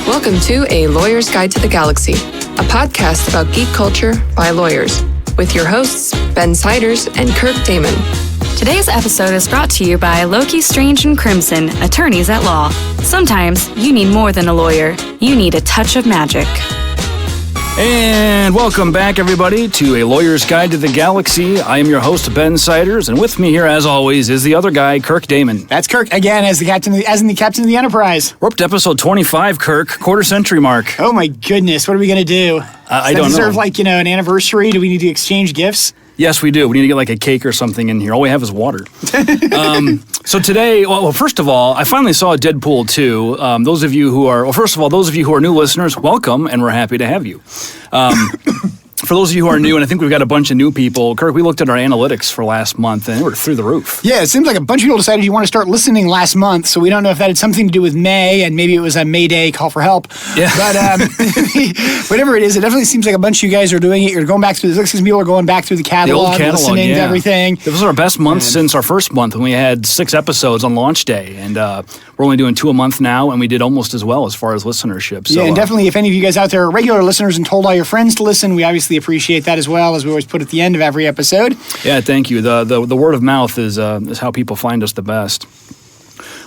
Welcome to A Lawyer's Guide to the Galaxy, a podcast about geek culture by lawyers, with your hosts, Ben Siders and Kirk Damman. Today's episode is brought to you by Loki Strange and Crimson, attorneys at law. Sometimes you need more than a lawyer. You need a touch of magic. And welcome back, everybody, to A Lawyer's Guide to the Galaxy. I am your host, Ben Siders, and with me here, as always, is the other guy, Kirk Damman. That's Kirk again, as the captain of the Enterprise. We're up to episode 25, Kirk, quarter-century mark. Oh my goodness, what are we gonna do? I don't know. Deserve an anniversary? Do we need to exchange gifts? Yes, we do. We need to get like a cake or something in here. All we have is water. So today, well, first of all, I finally saw Deadpool 2. Those of you who are new listeners, welcome, and we're happy to have you. For those of you who are new, and I think we've got a bunch of new people, Kirk, we looked at our analytics for last month, and they were through the roof. Yeah, it seems like a bunch of people decided you want to start listening last month, so we don't know if that had something to do with May, and maybe it was a May Day call for help. Yeah. But whatever it is, it definitely seems like a bunch of you guys are doing it. You're going back through, it looks like people are going back through the catalog, listening to everything. This was our best month since our first month, when we had 6 episodes on launch day, and we're only doing 2 a month now, and we did almost as well as far as listenership. So, yeah, and definitely, if any of you guys out there are regular listeners and told all your friends to listen, we obviously appreciate that as well, as we always put at the end of every episode. Yeah, thank you. The word of mouth is how people find us the best.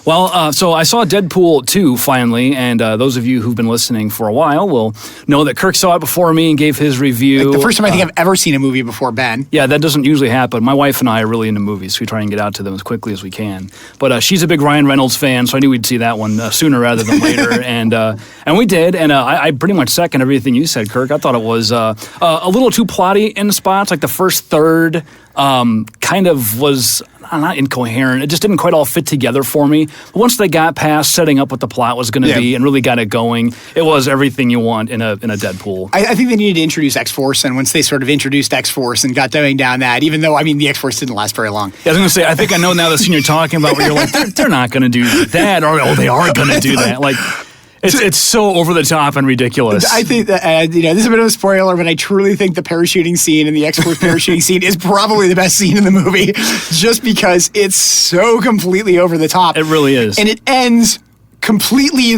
Well, so I saw Deadpool 2 finally, and those of you who've been listening for a while will know that Kirk saw it before me and gave his review. Like the first time I think I've ever seen a movie before Ben. Yeah, that doesn't usually happen. My wife and I are really into movies, so we try and get out to them as quickly as we can. But she's a big Ryan Reynolds fan, so I knew we'd see that one sooner rather than later, and we did. And I pretty much second everything you said, Kirk. I thought it was a little too plotty in spots, like the first third. Kind of was not incoherent. It just didn't quite all fit together for me. But once they got past setting up what the plot was going to be and really got it going, it was everything you want in a Deadpool. I think they needed to introduce X-Force, and once they sort of introduced X-Force and got going down that, even though, the X-Force didn't last very long. Yeah, I was going to say, I think I know now the scene you're talking about where you're like, they're not going to do that, or they are going to do that. Like, It's so over the top and ridiculous. I think that, this is a bit of a spoiler, but I truly think the parachuting scene and the X-Force parachuting scene is probably the best scene in the movie, just because it's so completely over the top. It really is. And it ends completely,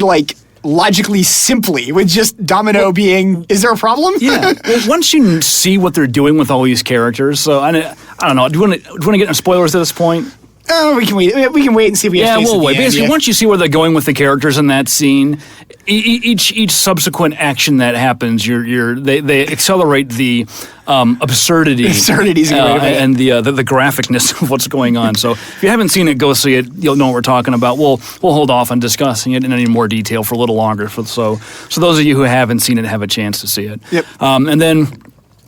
logically simply, with just Domino being, is there a problem? Yeah. Well, once you see what they're doing with all these characters, so I don't know, do you want to get into spoilers at this point? Oh, we can wait. We can wait and see if we have we'll wait. Basically, once you see where they're going with the characters in that scene, each subsequent action that happens, they accelerate the absurdity, and the graphicness of what's going on. So if you haven't seen it, go see it. You'll know what we're talking about. We'll hold off on discussing it in any more detail for a little longer. So those of you who haven't seen it have a chance to see it. Yep. And then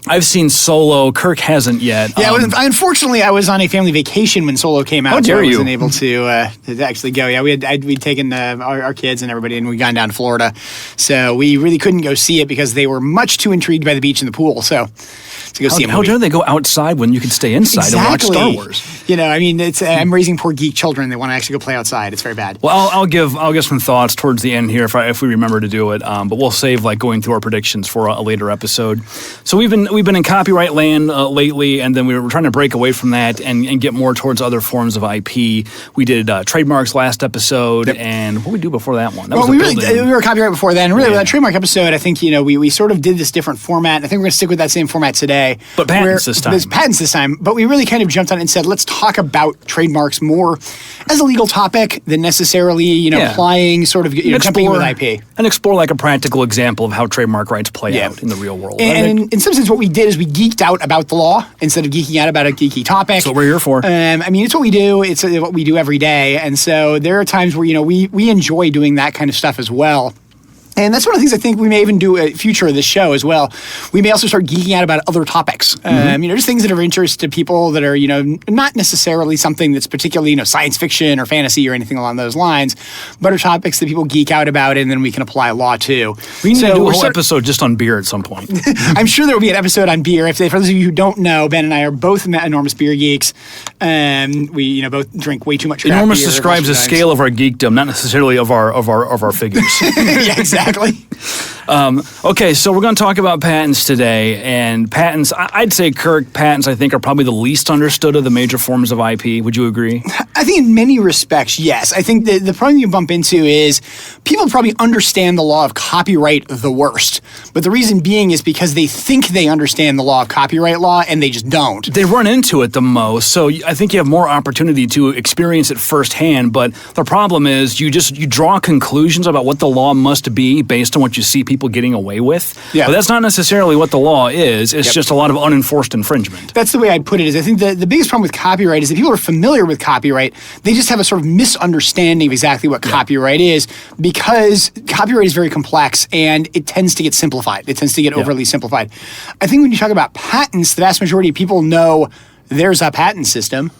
I've seen Solo. Kirk hasn't yet. Yeah, unfortunately, I was on a family vacation when Solo came out. How dare so I you? wasn't able to actually go. Yeah, we'd taken our kids and everybody, and we'd gone down to Florida. So we really couldn't go see it because they were much too intrigued by the beach and the pool. So to go see a movie. How dare they go outside when you can stay inside and watch Star Wars? I'm raising poor geek children. They want to actually go play outside. It's very bad. Well, I'll give some thoughts towards the end here if we remember to do it. But we'll save going through our predictions for a later episode. So we've been in copyright land lately, and then we were trying to break away from that and get more towards other forms of IP. We did trademarks last episode, and what did we do before that one? We were copyright before then. Really, with that trademark episode, I think we sort of did this different format. I think we're going to stick with that same format today. But patents this time. There's patents this time, but we really kind of jumped on it and said, let's talk about trademarks more as a legal topic than necessarily, applying sort of jumping with IP. And explore a practical example of how trademark rights play out in the real world. And in some sense, what we did is we geeked out about the law instead of geeking out about a geeky topic. That's what we're here for. It's what we do. It's what we do every day. And so there are times where, we enjoy doing that kind of stuff as well. And that's one of the things I think we may even do a future of this show as well. We may also start geeking out about other topics. Just things that are of interest to people that are, not necessarily something that's particularly, science fiction or fantasy or anything along those lines, but are topics that people geek out about, and then we can apply law to. We need to do a whole episode just on beer at some point. I'm sure there will be an episode on beer. For those of you who don't know, Ben and I are both enormous beer geeks. We, both drink way too much craft enormous beer. Describes the scale of our geekdom, not necessarily of our figures. Yeah, exactly. Okay, so we're going to talk about patents today, and patents, I'd say, Kirk, patents, I think, are probably the least understood of the major forms of IP. Would you agree? I think in many respects, yes. I think the problem you bump into is people probably understand the law of copyright the worst, but the reason being is because they think they understand the law of copyright law, and they just don't. They run into it the most, so I think you have more opportunity to experience it firsthand, but the problem is you draw conclusions about what the law must be based on what you see people getting away with. Yeah. But that's not necessarily what the law is. It's just a lot of unenforced infringement. That's the way I'd put it. Is I think the biggest problem with copyright is that people are familiar with copyright. They just have a sort of misunderstanding of exactly what copyright is, because copyright is very complex and it tends to get simplified. It tends to get overly simplified. I think when you talk about patents, the vast majority of people know there's a patent system.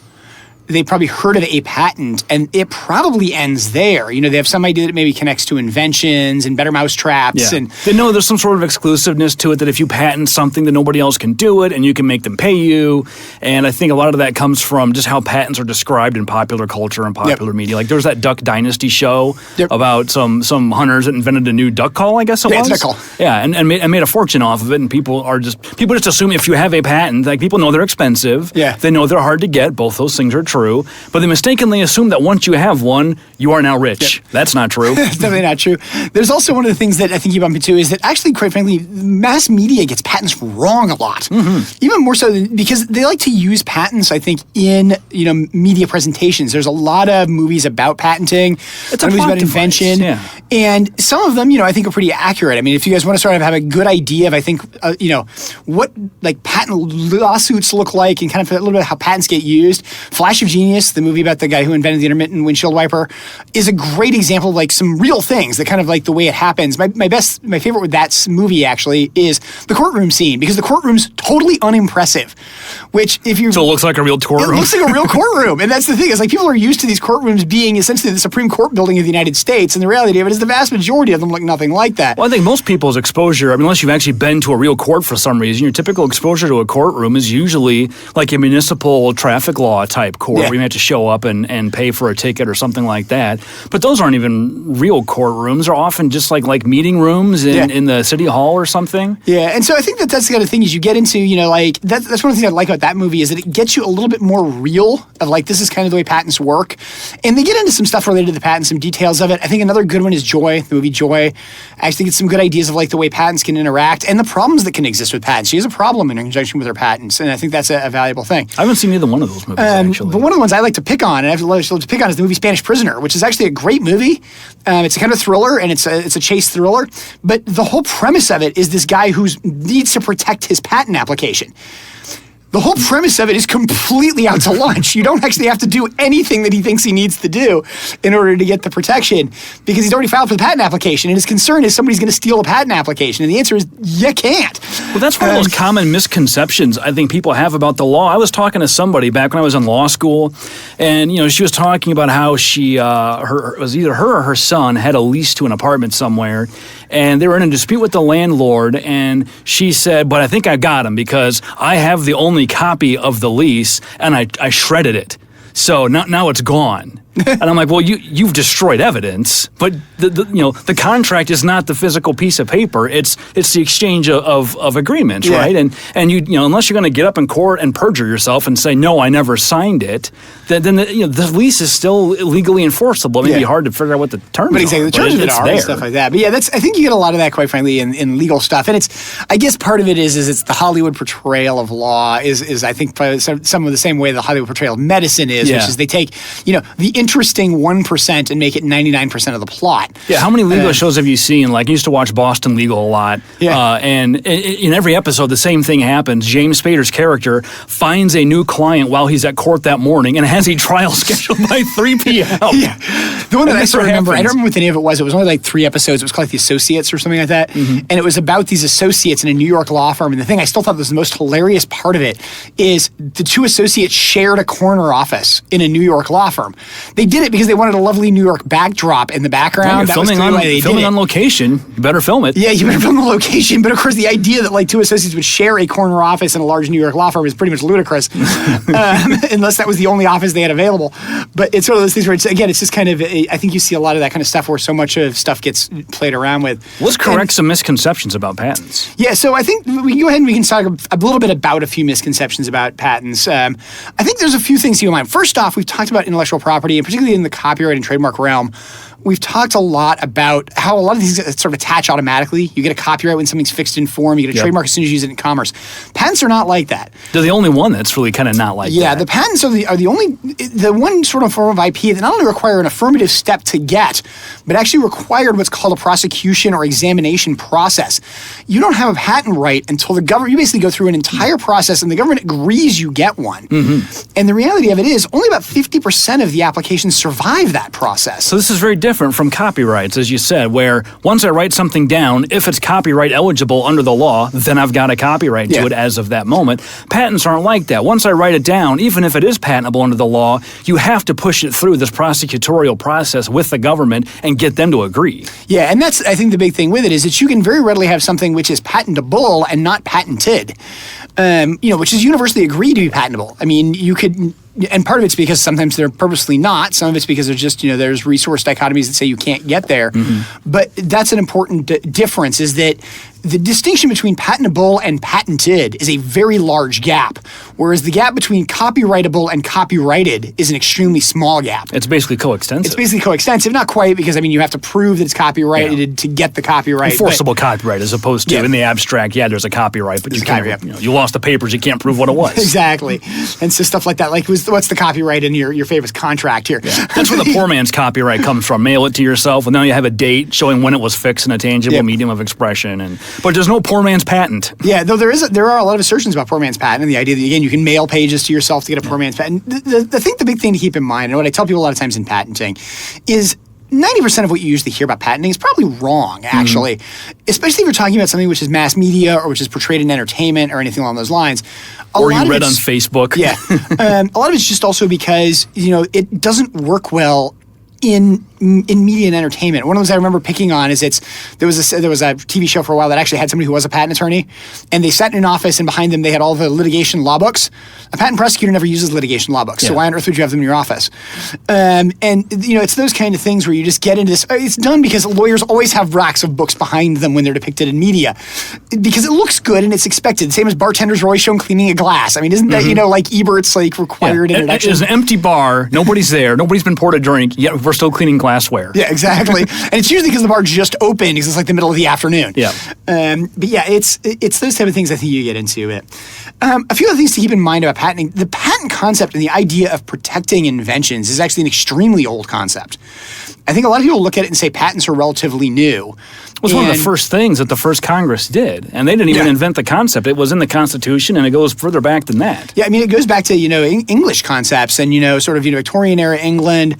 They probably heard of a patent, and it probably ends there. You know, they have some idea that it maybe connects to inventions and better mousetraps. Yeah. And they know there's some sort of exclusiveness to it, that if you patent something, that nobody else can do it, and you can make them pay you. And I think a lot of that comes from just how patents are described in popular culture and popular media. Like there was that Duck Dynasty show about some hunters that invented a new duck call, I guess it was. Duck call. Yeah, and made a fortune off of it, and people just assume if you have a patent, like people know they're expensive. Yeah. They know they're hard to get. Both those things are true, but they mistakenly assume that once you have one, you are now rich. That's not true. It's definitely not true. There's also one of the things that I think you bump into is that actually, quite frankly, mass media gets patents wrong a lot. Even more so because they like to use patents, I think, in media presentations. There's a lot of movies about patenting. It's a movies plot about invention. device, yeah. And some of them, I think are pretty accurate. I mean, if you guys want to sort of have a good idea of, I think, what like patent lawsuits look like and kind of a little bit of how patents get used, Flash of Genius, the movie about the guy who invented the intermittent windshield wiper, is a great example of like some real things that kind of like the way it happens. My favorite with that movie actually is the courtroom scene, because the courtroom's totally unimpressive. Which if you So it looks like a real courtroom. It looks like a real courtroom, and that's the thing. Is like people are used to these courtrooms being essentially the Supreme Court building of the United States, and the reality of it is the vast majority of them look nothing like that. Well, I think most people's exposure, unless you've actually been to a real court for some reason, your typical exposure to a courtroom is usually like a municipal traffic law type court where you have to show up and pay for a ticket or something like that. But those aren't even real courtrooms. They're often just like meeting rooms in the city hall or something. Yeah, and so I think that's the kind of thing is you get into, like that's one of the things I like about that movie is that it gets you a little bit more real of like this is kind of the way patents work. And they get into some stuff related to the patent, some details of it. I think another good one is Joy, the movie Joy. I actually get some good ideas of like the way patents can interact and the problems that can exist with patents. She has a problem in conjunction with her patents, and I think that's a valuable thing. I haven't seen either one of those movies, actually. But one of the ones I like to pick on, and I've loved to pick on, is the movie Spanish Prisoner, which is actually a great movie. It's a kind of thriller, and it's a chase thriller. But the whole premise of it is this guy who needs to protect his patent application. The whole premise of it is completely out to lunch. You don't actually have to do anything that he thinks he needs to do in order to get the protection, because he's already filed for the patent application, and his concern is somebody's going to steal a patent application, and the answer is you can't. Well, that's one of those common misconceptions I think people have about the law. I was talking to somebody back when I was in law school, and she was talking about how she, it was either her or her son had a lease to an apartment somewhere, and they were in a dispute with the landlord, and she said, "But I think I got him because I have the only copy of the lease, and I shredded it. So now it's gone." And I'm like, well, you've destroyed evidence, but the contract is not the physical piece of paper. It's the exchange of agreements, right? And you unless you're going to get up in court and perjure yourself and say no, I never signed it, then the lease is still legally enforceable. It may be hard to figure out what the terms but exactly, are. the terms of it are and stuff like that. But yeah, I think you get a lot of that, quite frankly, in legal stuff. And I guess part of it is it's the Hollywood portrayal of law is I think some of the same way the Hollywood portrayal of medicine is, which is they take the interesting 1% and make it 99% of the plot. Yeah, how many legal shows have you seen? Like, I used to watch Boston Legal a lot. Yeah. And in every episode, the same thing happens. James Spader's character finds a new client while he's at court that morning and has a trial scheduled by 3 p.m. Yeah. The one that I sort of remember, I don't remember what the name of it was. It was only like 3 episodes. It was called The Associates or something like that. Mm-hmm. And it was about these associates in a New York law firm. And the thing I still thought was the most hilarious part of it is the two associates shared a corner office in a New York law firm. They did it because they wanted a lovely New York backdrop in the background. That was filming on location. You better film it. Yeah, you better film the location. But of course, the idea that like two associates would share a corner office in a large New York law firm is pretty much ludicrous, unless that was the only office they had available. But it's one of those things where it's just kind of, I think you see a lot of that kind of stuff where so much of stuff gets played around with. Let's correct some misconceptions about patents. Yeah, so I think we can go ahead and we can talk a little bit about a few misconceptions about patents. I think there's a few things to keep in mind. First off, we've talked about intellectual property, and particularly in the copyright and trademark realm. We've talked a lot about how a lot of these sort of attach automatically. You get a copyright when something's fixed in form. You get a trademark as soon as you use it in commerce. Patents are not like that. They're the only one that's really kind of not like that. Yeah, the patents are the one sort of form of IP that not only require an affirmative step to get, but actually required what's called a prosecution or examination process. You don't have a patent right until the government, you basically go through an entire process and the government agrees you get one. Mm-hmm. And the reality of it is only about 50% of the applications survive that process. So this is very different from copyrights, as you said, where once I write something down, if it's copyright eligible under the law, then I've got a copyright to it as of that moment. Patents aren't like that. Once I write it down, even if it is patentable under the law, you have to push it through this prosecutorial process with the government and get them to agree. Yeah, and that's, I think, the big thing with it is that you can very readily have something which is patentable and not patented, which is universally agreed to be patentable. I mean, you could... And part of it's because sometimes they're purposely not. Some of it's because they're just, there's resource dichotomies that say you can't get there. Mm-hmm. But that's an important difference, is that the distinction between patentable and patented is a very large gap, whereas the gap between copyrightable and copyrighted is an extremely small gap. It's basically coextensive. It's basically coextensive, not quite, because, you have to prove that it's copyrighted to get the copyright. Enforceable copyright, as opposed to, in the abstract, there's a copyright, but you can't, you lost the papers, you can't prove what it was. Exactly. And so stuff like that, like what's the copyright in your favorite contract here? Yeah. That's where the poor man's copyright comes from. Mail it to yourself, and now you have a date showing when it was fixed in a tangible medium of expression. But there's no poor man's patent. Yeah, though there are a lot of assertions about poor man's patent, and the idea that, again, you can mail pages to yourself to get a poor man's patent. The big thing to keep in mind, and what I tell people a lot of times in patenting, is 90% of what you usually hear about patenting is probably wrong, actually. Especially if you're talking about something which is mass media or which is portrayed in entertainment or anything along those lines. Or you read on Facebook. Yeah. A lot of it's just also because, it doesn't work well in media and entertainment. One of those I remember picking on is there was a TV show for a while that actually had somebody who was a patent attorney, and they sat in an office, and behind them they had all the litigation law books. A patent prosecutor never uses litigation law books, so why on earth would you have them in your office? It's those kind of things where you just get into this. It's done because lawyers always have racks of books behind them when they're depicted in media, because it looks good and it's expected. The same as bartenders are always shown cleaning a glass. I mean, isn't that like Ebert's required introduction? It's an empty bar, nobody's there, nobody's been poured a drink, yet we're still cleaning glassware. Yeah, exactly. And it's usually because the bar just opened because it's like the middle of the afternoon. Yeah. But yeah, it's those type of things I think you get into it. A few other things to keep in mind about patenting. The patent concept and the idea of protecting inventions is actually an extremely old concept. I think a lot of people look at it and say patents are relatively new. It was one of the first things that the first Congress did. And they didn't even invent the concept. It was in the Constitution, and it goes further back than that. Yeah, I mean, it goes back to, English concepts and, sort of, Victorian-era England,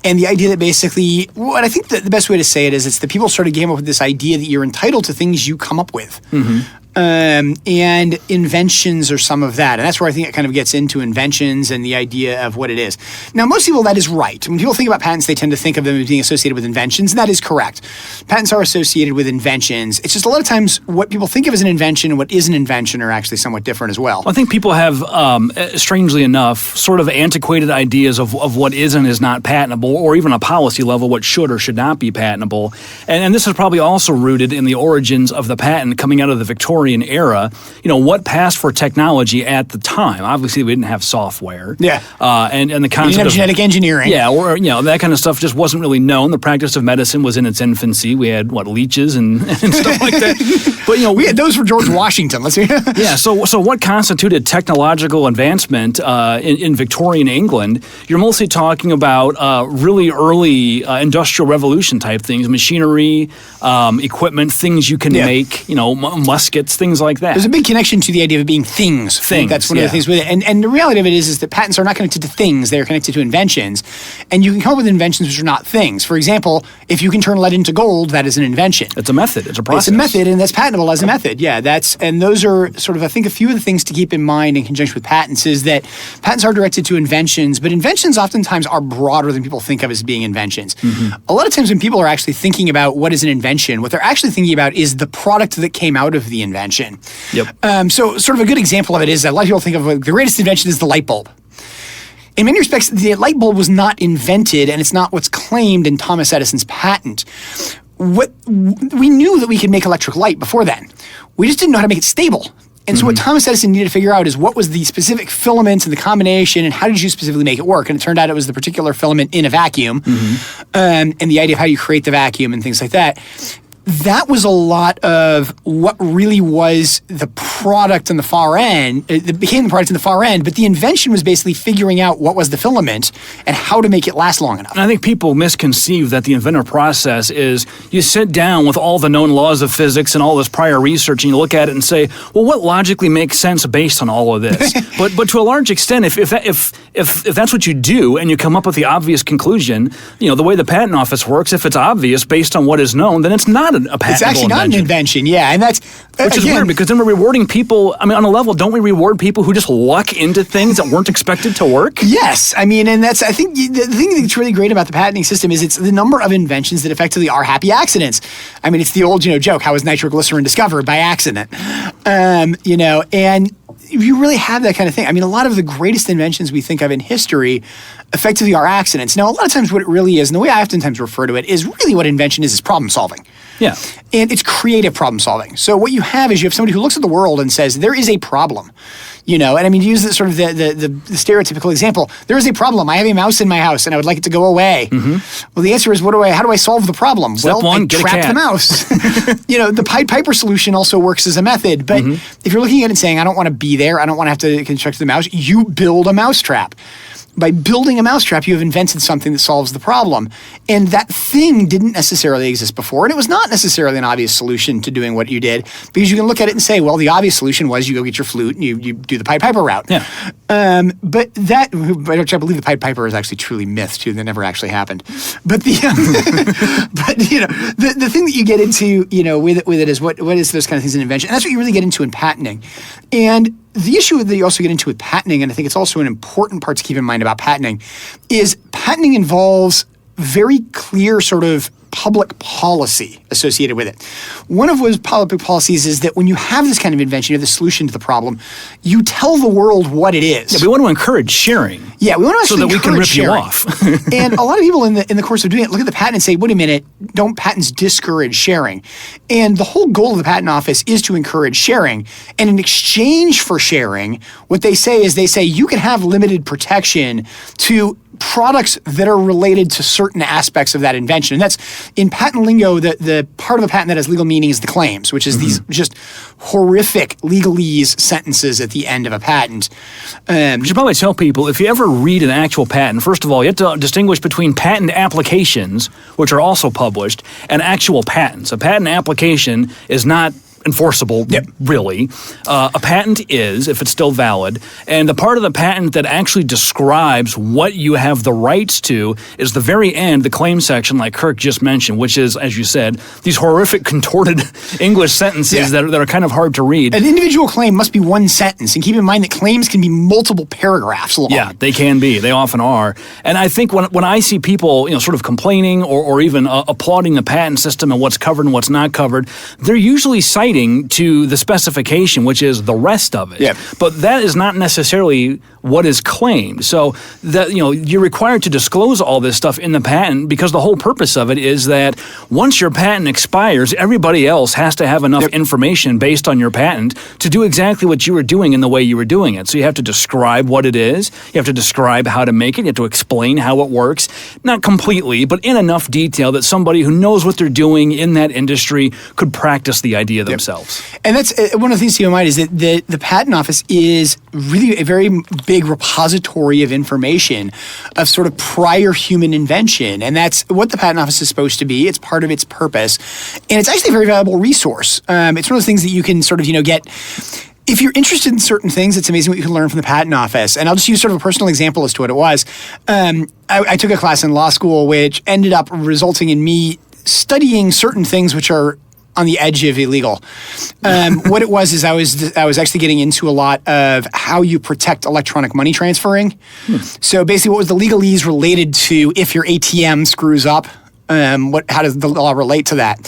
and the idea that basically, what I think the best way to say it is, it's the people sort of came up with this idea that you're entitled to things you come up with. Mm-hmm. And inventions are some of that. And that's where I think it kind of gets into inventions and the idea of what it is. Now, most people, that is right. When people think about patents, they tend to think of them as being associated with inventions, and that is correct. Patents are associated with inventions. It's just a lot of times what people think of as an invention and what is an invention are actually somewhat different as well. I think people have, strangely enough, sort of antiquated ideas of what is and is not patentable, or even a policy level, what should or should not be patentable. And this is probably also rooted in the origins of the patent coming out of the Victorian era. What passed for technology at the time. Obviously, we didn't have software. Yeah. And the concept you didn't have genetic engineering. Yeah, or that kind of stuff just wasn't really known. The practice of medicine was in its infancy. We had leeches and stuff like that. But we had those for George Washington. Let's hear. Yeah. So what constituted technological advancement in Victorian England? You're mostly talking about really early industrial revolution type things, machinery, equipment, things you can make. Muskets. it's things like that. There's a big connection to the idea of it being things. I think that's one of the things with it. And the reality of it is that patents are not connected to things. They're connected to inventions. And you can come up with inventions which are not things. For example, if you can turn lead into gold, that is an invention. It's a method. It's a process. It's a method, and that's patentable as a method. Yeah, and those are sort of, I think, a few of the things to keep in mind in conjunction with patents is that patents are directed to inventions, but inventions oftentimes are broader than people think of as being inventions. A lot of times when people are actually thinking about what is an invention, what they're actually thinking about is the product that came out of the invention. So sort of a good example of it is that a lot of people think of the greatest invention is the light bulb. In many respects, the light bulb was not invented, and it's not what's claimed in Thomas Edison's patent. We knew that we could make electric light before then. We just didn't know how to make it stable. And so what Thomas Edison needed to figure out is what was the specific filaments and the combination, and how did you specifically make it work? And it turned out it was the particular filament in a vacuum, and the idea of how you create the vacuum and things like that. That was a lot of what really was the product on the far end. It became the product in the far end, but the invention was basically figuring out what was the filament and how to make it last long enough. And I think people misconceive that the inventive process is you sit down with all the known laws of physics and all this prior research and you look at it and say, well, what logically makes sense based on all of this? but to a large extent, if that's what you do and you come up with the obvious conclusion, the way the patent office works, if it's obvious based on what is known, then it's not a patentable It's actually not an invention, yeah, and that's which is weird because then we're rewarding people. I mean, on a level, don't we reward people who just luck into things that weren't expected to work? Yes, I mean, and I think the thing that's really great about the patenting system is it's the number of inventions that effectively are happy accidents. I mean, it's the old joke: how was nitroglycerin discovered? By accident, and you really have that kind of thing. I mean, a lot of the greatest inventions we think of in history effectively are accidents. Now, a lot of times what it really is, and the way I oftentimes refer to it, is really what invention is problem solving. Yeah. And it's creative problem solving. So what you have is you have somebody who looks at the world and says, there is a problem. And I mean, to use the sort of the stereotypical example, there is a problem. I have a mouse in my house and I would like it to go away. Well, the answer is, how do I solve the problem? Step one, I trap the mouse. The Pied Piper solution also works as a method. But if you're looking at it and saying, I don't want to be there, I don't want to have to construct the mouse, you build a mousetrap. By building a mousetrap, you have invented something that solves the problem. And that thing didn't necessarily exist before, and it was not necessarily an obvious solution to doing what you did, because you can look at it and say, well, the obvious solution was you go get your flute and you do the Pied Piper route. Yeah. But I believe the Pied Piper is actually truly myth, too. That never actually happened. But the thing that you get into, with it is what is those kind of things in invention. And that's what you really get into in patenting. And the issue that you also get into with patenting, and I think it's also an important part to keep in mind about patenting, is patenting involves very clear sort of public policy associated with it. One of those public policies is that when you have this kind of invention, you have the solution to the problem, you tell the world what it is. Yeah, we want to encourage sharing. Yeah, we want to actually so that we can rip sharing. you off. And a lot of people in the course of doing it look at the patent and say, wait a minute, don't patents discourage sharing? And the whole goal of the patent office is to encourage sharing. And in exchange for sharing, what they say is you can have limited protection to products that are related to certain aspects of that invention. And that's, in patent lingo, the part of a patent that has legal meaning is the claims, which is these just horrific legalese sentences at the end of a patent. You should probably tell people, if you ever read an actual patent, first of all, you have to distinguish between patent applications, which are also published, and actual patents. A patent application is not enforceable, really. A patent is, if it's still valid, and the part of the patent that actually describes what you have the rights to is the very end, the claim section, like Kirk just mentioned, which is, as you said, these horrific contorted English sentences that are kind of hard to read. An individual claim must be one sentence, and keep in mind that claims can be multiple paragraphs long. Yeah, they can be. They often are. And I think when I see people, sort of complaining or even applauding the patent system and what's covered and what's not covered, they're usually citing to the specification, which is the rest of it. Yeah. But that is not necessarily what is claimed. So that you're required to disclose all this stuff in the patent because the whole purpose of it is that once your patent expires, everybody else has to have enough information based on your patent to do exactly what you were doing in the way you were doing it. So you have to describe what it is. You have to describe how to make it. You have to explain how it works. Not completely, but in enough detail that somebody who knows what they're doing in that industry could practice the idea themselves. themselves. And that's one of the things to keep in mind is that the Patent Office is really a very big repository of information of sort of prior human invention. And that's what the Patent Office is supposed to be. It's part of its purpose. And it's actually a very valuable resource. It's one of those things that you can sort of, get. If you're interested in certain things, it's amazing what you can learn from the Patent Office. And I'll just use sort of a personal example as to what it was. I took a class in law school which ended up resulting in me studying certain things which are on the edge of illegal. What it was is I was actually getting into a lot of how you protect electronic money transferring. So basically what was the legalese related to if your ATM screws up? How does the law relate to that?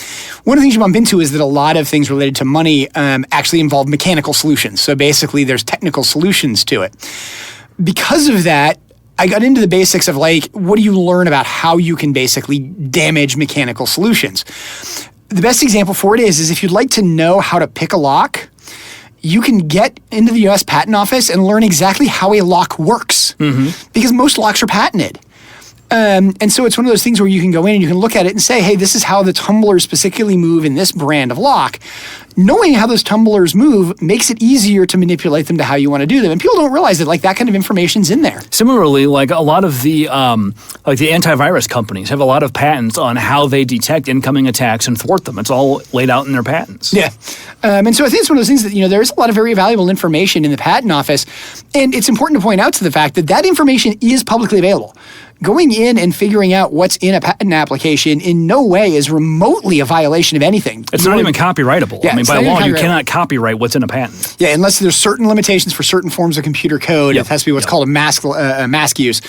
One of the things you bump into is that a lot of things related to money actually involve mechanical solutions. So basically there's technical solutions to it. Because of that, I got into the basics of what do you learn about how you can basically damage mechanical solutions? The best example for it is if you'd like to know how to pick a lock, you can get into the U.S. Patent Office and learn exactly how a lock works. Because most locks are patented. And so it's one of those things where you can go in and you can look at it and say, hey, this is how the tumblers specifically move in this brand of lock. Knowing how those tumblers move makes it easier to manipulate them to how you want to do them. And people don't realize that that kind of information's in there. Similarly, a lot of the the antivirus companies have a lot of patents on how they detect incoming attacks and thwart them. It's all laid out in their patents. Yeah. And so I think it's one of those things that, there's a lot of very valuable information in the Patent Office. And it's important to point out to the fact that information is publicly available. Going in and figuring out what's in a patent application in no way is remotely a violation of anything. It's not even copyrightable. Yeah, by law, you cannot copyright what's in a patent. Yeah, unless there's certain limitations for certain forms of computer code. It has to be what's called a mask use.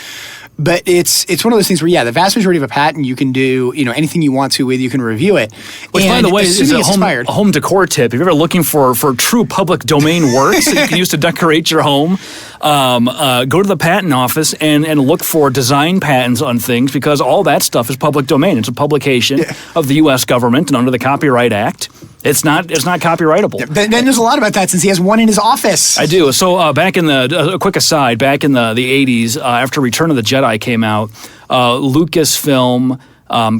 But it's one of those things where, the vast majority of a patent you can do, anything you want to with, you can review it. Which, by the way, is a home decor tip. If you're ever looking for true public domain works that you can use to decorate your home, go to the Patent Office and look for design patents on things, because all that stuff is public domain. It's a publication of the U.S. government, and under the Copyright Act, it's not copyrightable. Yeah, Ben knows a lot about that since he has one in his office. I do. So back in a quick aside, back in the 80s, after Return of the Jedi came out, Lucasfilm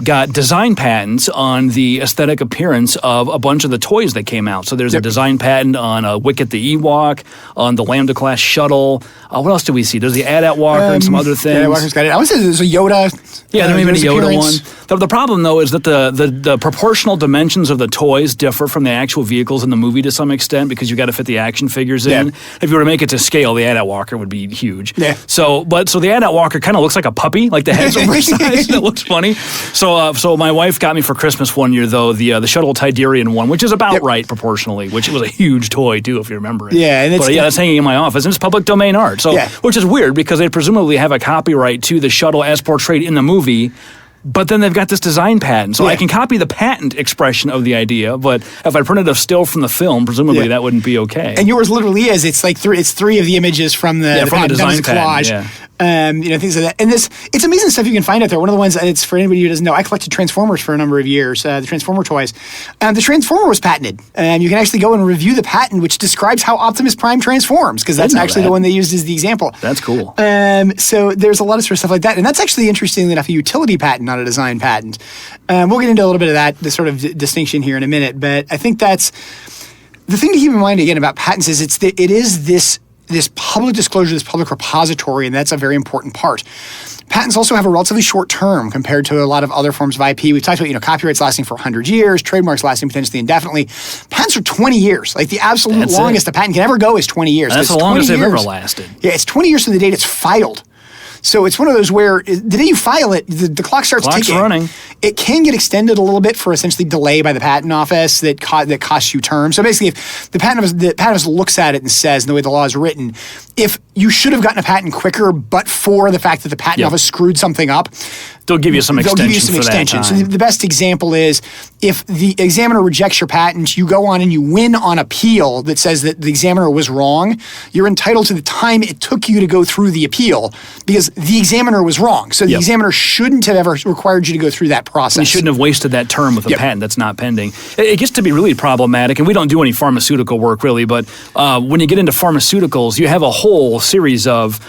got design patents on the aesthetic appearance of a bunch of the toys that came out. So there's a design patent on Wicket the Ewok, on the Lambda class shuttle. What else do we see? There's the AT-AT Walker and some other things. Walker's got it. I would say there's a Yoda. Yeah, there may be a Yoda one. The problem, though, is that the proportional dimensions of the toys differ from the actual vehicles in the movie to some extent, because you've got to fit the action figures in. If you were to make it to scale, the AT-AT Walker would be huge. Yeah. So the AT-AT Walker kind of looks like a puppy, like the head's oversized, and it looks funny. So my wife got me for Christmas one year, though, the Shuttle Tidarian one, which is about right proportionally, which was a huge toy, too, if you remember it. Yeah. And that's hanging in my office, and it's public domain art. So, which is weird, because they presumably have a copyright to the shuttle as portrayed in the movie. But then they've got this design patent, so I can copy the patent expression of the idea. But if I printed a still from the film, presumably that wouldn't be okay. And yours literally is. It's like three of the images from the from the design collage. Things like that. And it's amazing stuff you can find out there. One of the ones, it's for anybody who doesn't know, I collected Transformers for a number of years, the Transformer toys. The Transformer was patented. And you can actually go and review the patent, which describes how Optimus Prime transforms, because that's actually the one they used as the example. That's cool. So there's a lot of sort of stuff like that. And that's actually, interestingly enough, a utility patent, not a design patent. We'll get into a little bit of that, the sort of distinction here in a minute. But I think that's the thing to keep in mind, again, about patents is it is this public disclosure, this public repository, and that's a very important part. Patents also have a relatively short term compared to a lot of other forms of IP. We've talked about, copyrights lasting for 100 years, trademarks lasting potentially indefinitely. Patents are 20 years. Like the absolute longest a patent can ever go is 20 years. That's the longest they've ever lasted. Yeah, it's 20 years from the date it's filed. So it's one of those where the day you file it, the clock starts ticking. Running. It can get extended a little bit for essentially delay by the patent office that costs you term. So basically, if the patent office looks at it and says, in the way the law is written, if you should have gotten a patent quicker, but for the fact that the patent office screwed something up, they'll give you some extension for that time. So the best example is if the examiner rejects your patent, you go on and you win on appeal that says that the examiner was wrong, you're entitled to the time it took you to go through the appeal because the examiner was wrong. So the examiner shouldn't have ever required you to go through that process. You shouldn't have wasted that term with a patent that's not pending. It gets to be really problematic, and we don't do any pharmaceutical work really, but when you get into pharmaceuticals, you have a whole series of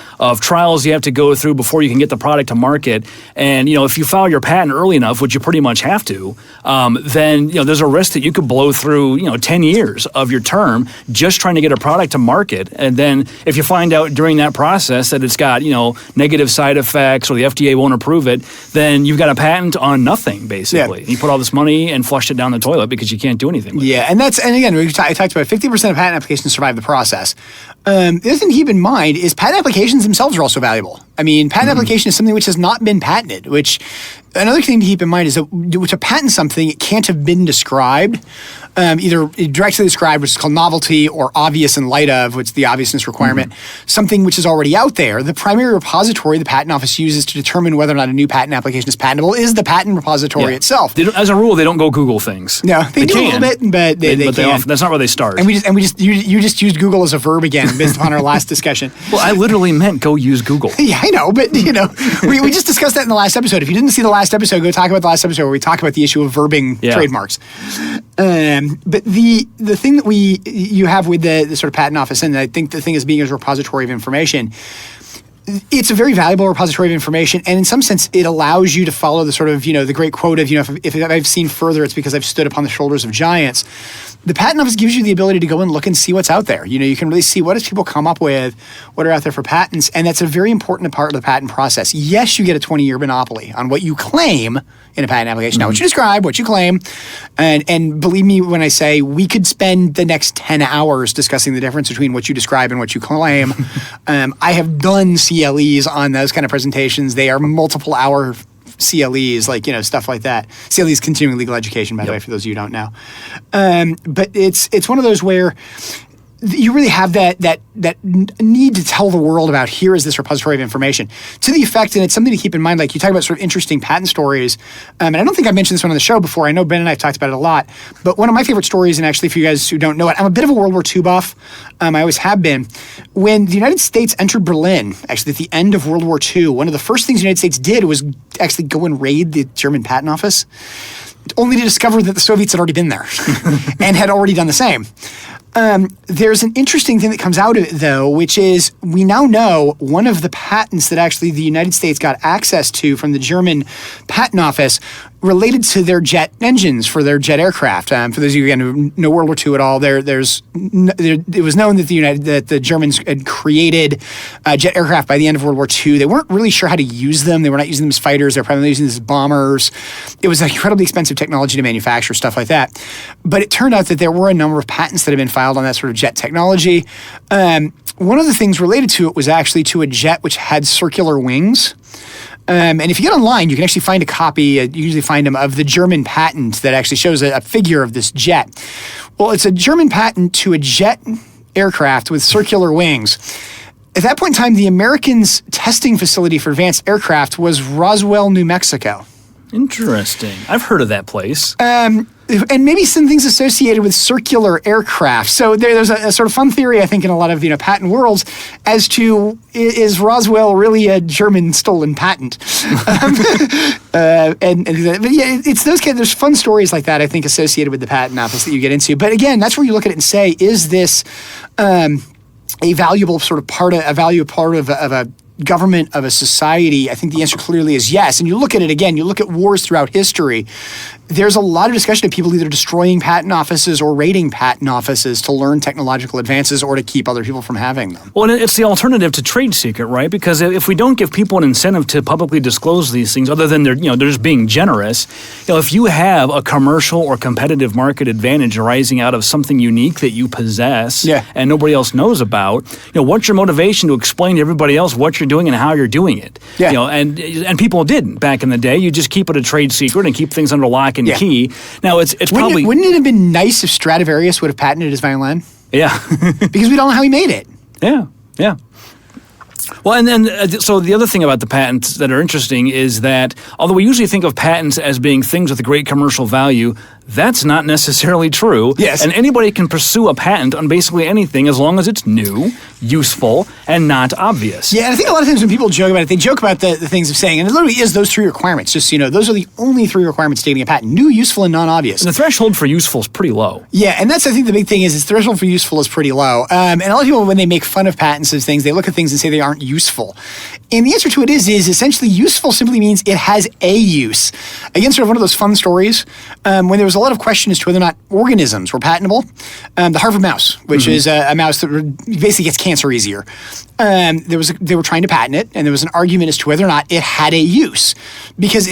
trials you have to go through before you can get the product to market, and And, if you file your patent early enough, which you pretty much have to, then, there's a risk that you could blow through, 10 years of your term just trying to get a product to market. And then if you find out during that process that it's got, negative side effects or the FDA won't approve it, then you've got a patent on nothing, basically. Yeah. You put all this money and flushed it down the toilet because you can't do anything with it. Yeah, and again, I talked about 50% of patent applications survive the process. The other thing to keep in mind is patent applications themselves are also valuable. I mean, patent application is something which has not been patented, which another thing to keep in mind is that to patent something, it can't have been described, either directly described, which is called novelty, or obvious in light of, which is the obviousness requirement, something which is already out there. The primary repository the Patent Office uses to determine whether or not a new patent application is patentable is the patent repository itself. As a rule, they don't go Google things. No, they do a little bit, but they can't. That's not where they start. And you just used Google as a verb again based upon our last discussion. Well, I literally meant go use Google. Yeah, I know, but we just discussed that in the last episode. If you didn't see the last episode, go talk about the last episode where we talk about the issue of verbing trademarks. But the thing that you have with the sort of Patent Office, and I think the thing is being as a repository of information, it's a very valuable repository of information, and in some sense, it allows you to follow the sort of, the great quote of, if I've seen further, it's because I've stood upon the shoulders of giants. The Patent Office gives you the ability to go and look and see what's out there. You can really see what does people come up with, what are out there for patents, and that's a very important part of the patent process. Yes, you get a 20-year monopoly on what you claim in a patent application. Now, what you describe, what you claim, and believe me when I say we could spend the next 10 hours discussing the difference between what you describe and what you claim. I have done CLEs on those kind of presentations. They are multiple hour CLEs, stuff like that. CLE is continuing legal education, by the way, for those of you who don't know. But it's one of those where you really have that need to tell the world about, here is this repository of information, to the effect, and it's something to keep in mind, like you talk about sort of interesting patent stories, and I don't think I've mentioned this one on the show before. I know Ben and I have talked about it a lot, but one of my favorite stories, and actually for you guys who don't know it, I'm a bit of a World War II buff. I always have been. When the United States entered Berlin, actually at the end of World War II, one of the first things the United States did was actually go and raid the German patent office, only to discover that the Soviets had already been there and had already done the same. There's an interesting thing that comes out of it, though, which is we now know one of the patents that actually the United States got access to from the German Patent Office related to their jet engines for their jet aircraft. For those of you again who know World War II at all, it was known that the Germans had created jet aircraft by the end of World War II. They weren't really sure how to use them. They were not using them as fighters. They were primarily using them as bombers. It was incredibly expensive technology to manufacture, stuff like that. But it turned out that there were a number of patents that had been filed on that sort of jet technology. One of the things related to it was actually to a jet which had circular wings. And if you get online, you can actually find a copy, you usually find them, of the German patent that actually shows a figure of this jet. Well, it's a German patent to a jet aircraft with circular wings. At that point in time, the Americans' testing facility for advanced aircraft was Roswell, New Mexico. Interesting. I've heard of that place. And maybe some things associated with circular aircraft. So there's a sort of fun theory, I think, in a lot of patent worlds as to, is Roswell really a German stolen patent? But yeah, it's those kind. There's fun stories like that, I think, associated with the Patent Office that you get into. But again, that's where you look at it and say, is this a valuable sort of part of a government, of a society? I think the answer clearly is yes. And you look at it again, you look at wars throughout history, there's a lot of discussion of people either destroying patent offices or raiding patent offices to learn technological advances or to keep other people from having them. Well, and it's the alternative to trade secret, right? Because if we don't give people an incentive to publicly disclose these things, other than they're just being generous, if you have a commercial or competitive market advantage arising out of something unique that you possess and nobody else knows about, what's your motivation to explain to everybody else what you're doing and how you're doing it? And people didn't back in the day. You just keep it a trade secret and keep things under lock and key. Now wouldn't it have been nice if Stradivarius would have patented his violin? Yeah. Because we don't know how he made it. Yeah. Well, and then, so the other thing about the patents that are interesting is that although we usually think of patents as being things with a great commercial value, that's not necessarily true. Yes. And anybody can pursue a patent on basically anything as long as it's new, useful, and not obvious. Yeah, and I think a lot of times when people joke about it, they joke about the things of saying, and it literally is those three requirements. Just, those are the only three requirements to getting a patent: new, useful, and non-obvious. And the threshold for useful is pretty low. Yeah, and that's, I think, the big thing is the threshold for useful is pretty low. And a lot of people, when they make fun of patents as things, they look at things and say they aren't useful. And the answer to it is essentially useful simply means it has a use. Again, sort of one of those fun stories, when there was a lot of question as to whether or not organisms were patentable. The Harvard mouse, which is a mouse that basically gets cancer easier. They were trying to patent it, and there was an argument as to whether or not it had a use, because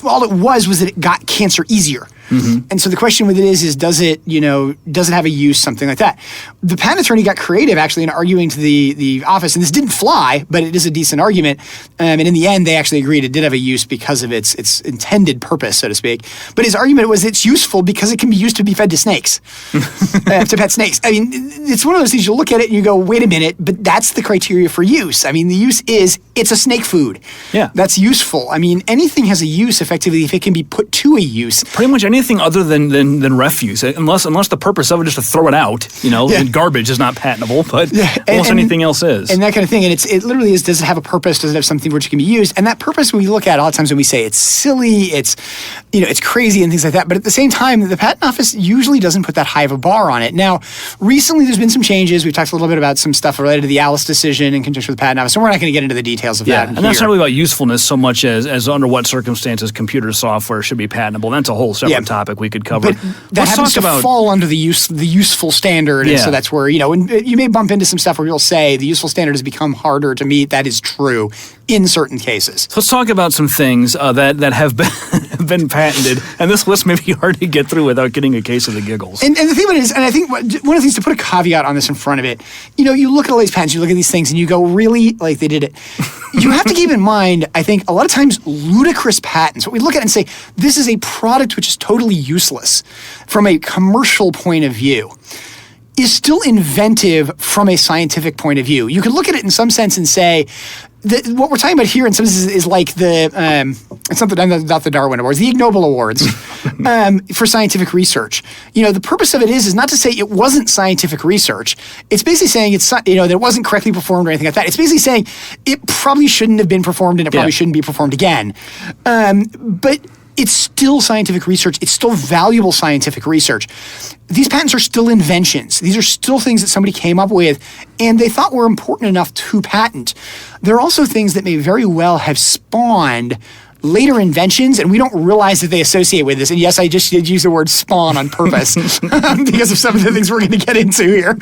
all it was that it got cancer easier. And so the question with it is does it have a use, something like that? The patent attorney got creative actually in arguing to the office, and this didn't fly, but it is a decent argument. And in the end, they actually agreed it did have a use because of its intended purpose, so to speak. But his argument was it's useful because it can be used to be fed to snakes, to pet snakes. I mean, it's one of those things you look at it and you go, wait a minute, but that's the criteria for use. I mean, the use is it's a snake food. Yeah. That's useful. I mean, anything has a use effectively if it can be put to a use. Pretty much anything other than refuse, unless the purpose of it is to throw it out. And garbage is not patentable, but almost anything else is. And that kind of thing. And it literally is, does it have a purpose? Does it have something which can be used? And that purpose, when we look at it, a lot of times when we say it's silly, it's crazy and things like that. But at the same time, the Patent Office usually doesn't put that high of a bar on it. Now, recently there's been some changes. We've talked a little bit about some stuff related to the Alice decision in conjunction with the Patent Office, and we're not going to get into the details of that. And that's not really about usefulness so much as under what circumstances computer software should be patentable. That's a whole separate topic we could cover. But that happens to fall under the useful standard, and so that's where, and you may bump into some stuff where you'll say the useful standard has become harder to meet. That is true in certain cases. So let's talk about some things that have been patented, and this list may be hard to get through without getting a case of the giggles. And the thing about it is, and I think one of the things, to put a caveat on this in front of it, you look at all these patents, you look at these things, and you go, really? Like, they did it? You have to keep in mind, I think, a lot of times ludicrous patents, what we look at and say, this is a product which is totally useless from a commercial point of view, is still inventive from a scientific point of view. You can look at it in some sense and say, what we're talking about here in some senses is like it's not the Darwin Awards, the Ig Nobel Awards for scientific research. The purpose of it is not to say it wasn't scientific research. It's basically saying that it wasn't correctly performed or anything like that. It's basically saying it probably shouldn't have been performed and it probably shouldn't be performed again. But it's still scientific research. It's still valuable scientific research. These patents are still inventions. These are still things that somebody came up with and they thought were important enough to patent. There are also things that may very well have spawned later inventions, and we don't realize that they associate with this. And yes, I just did use the word spawn on purpose because of some of the things we're going to get into here.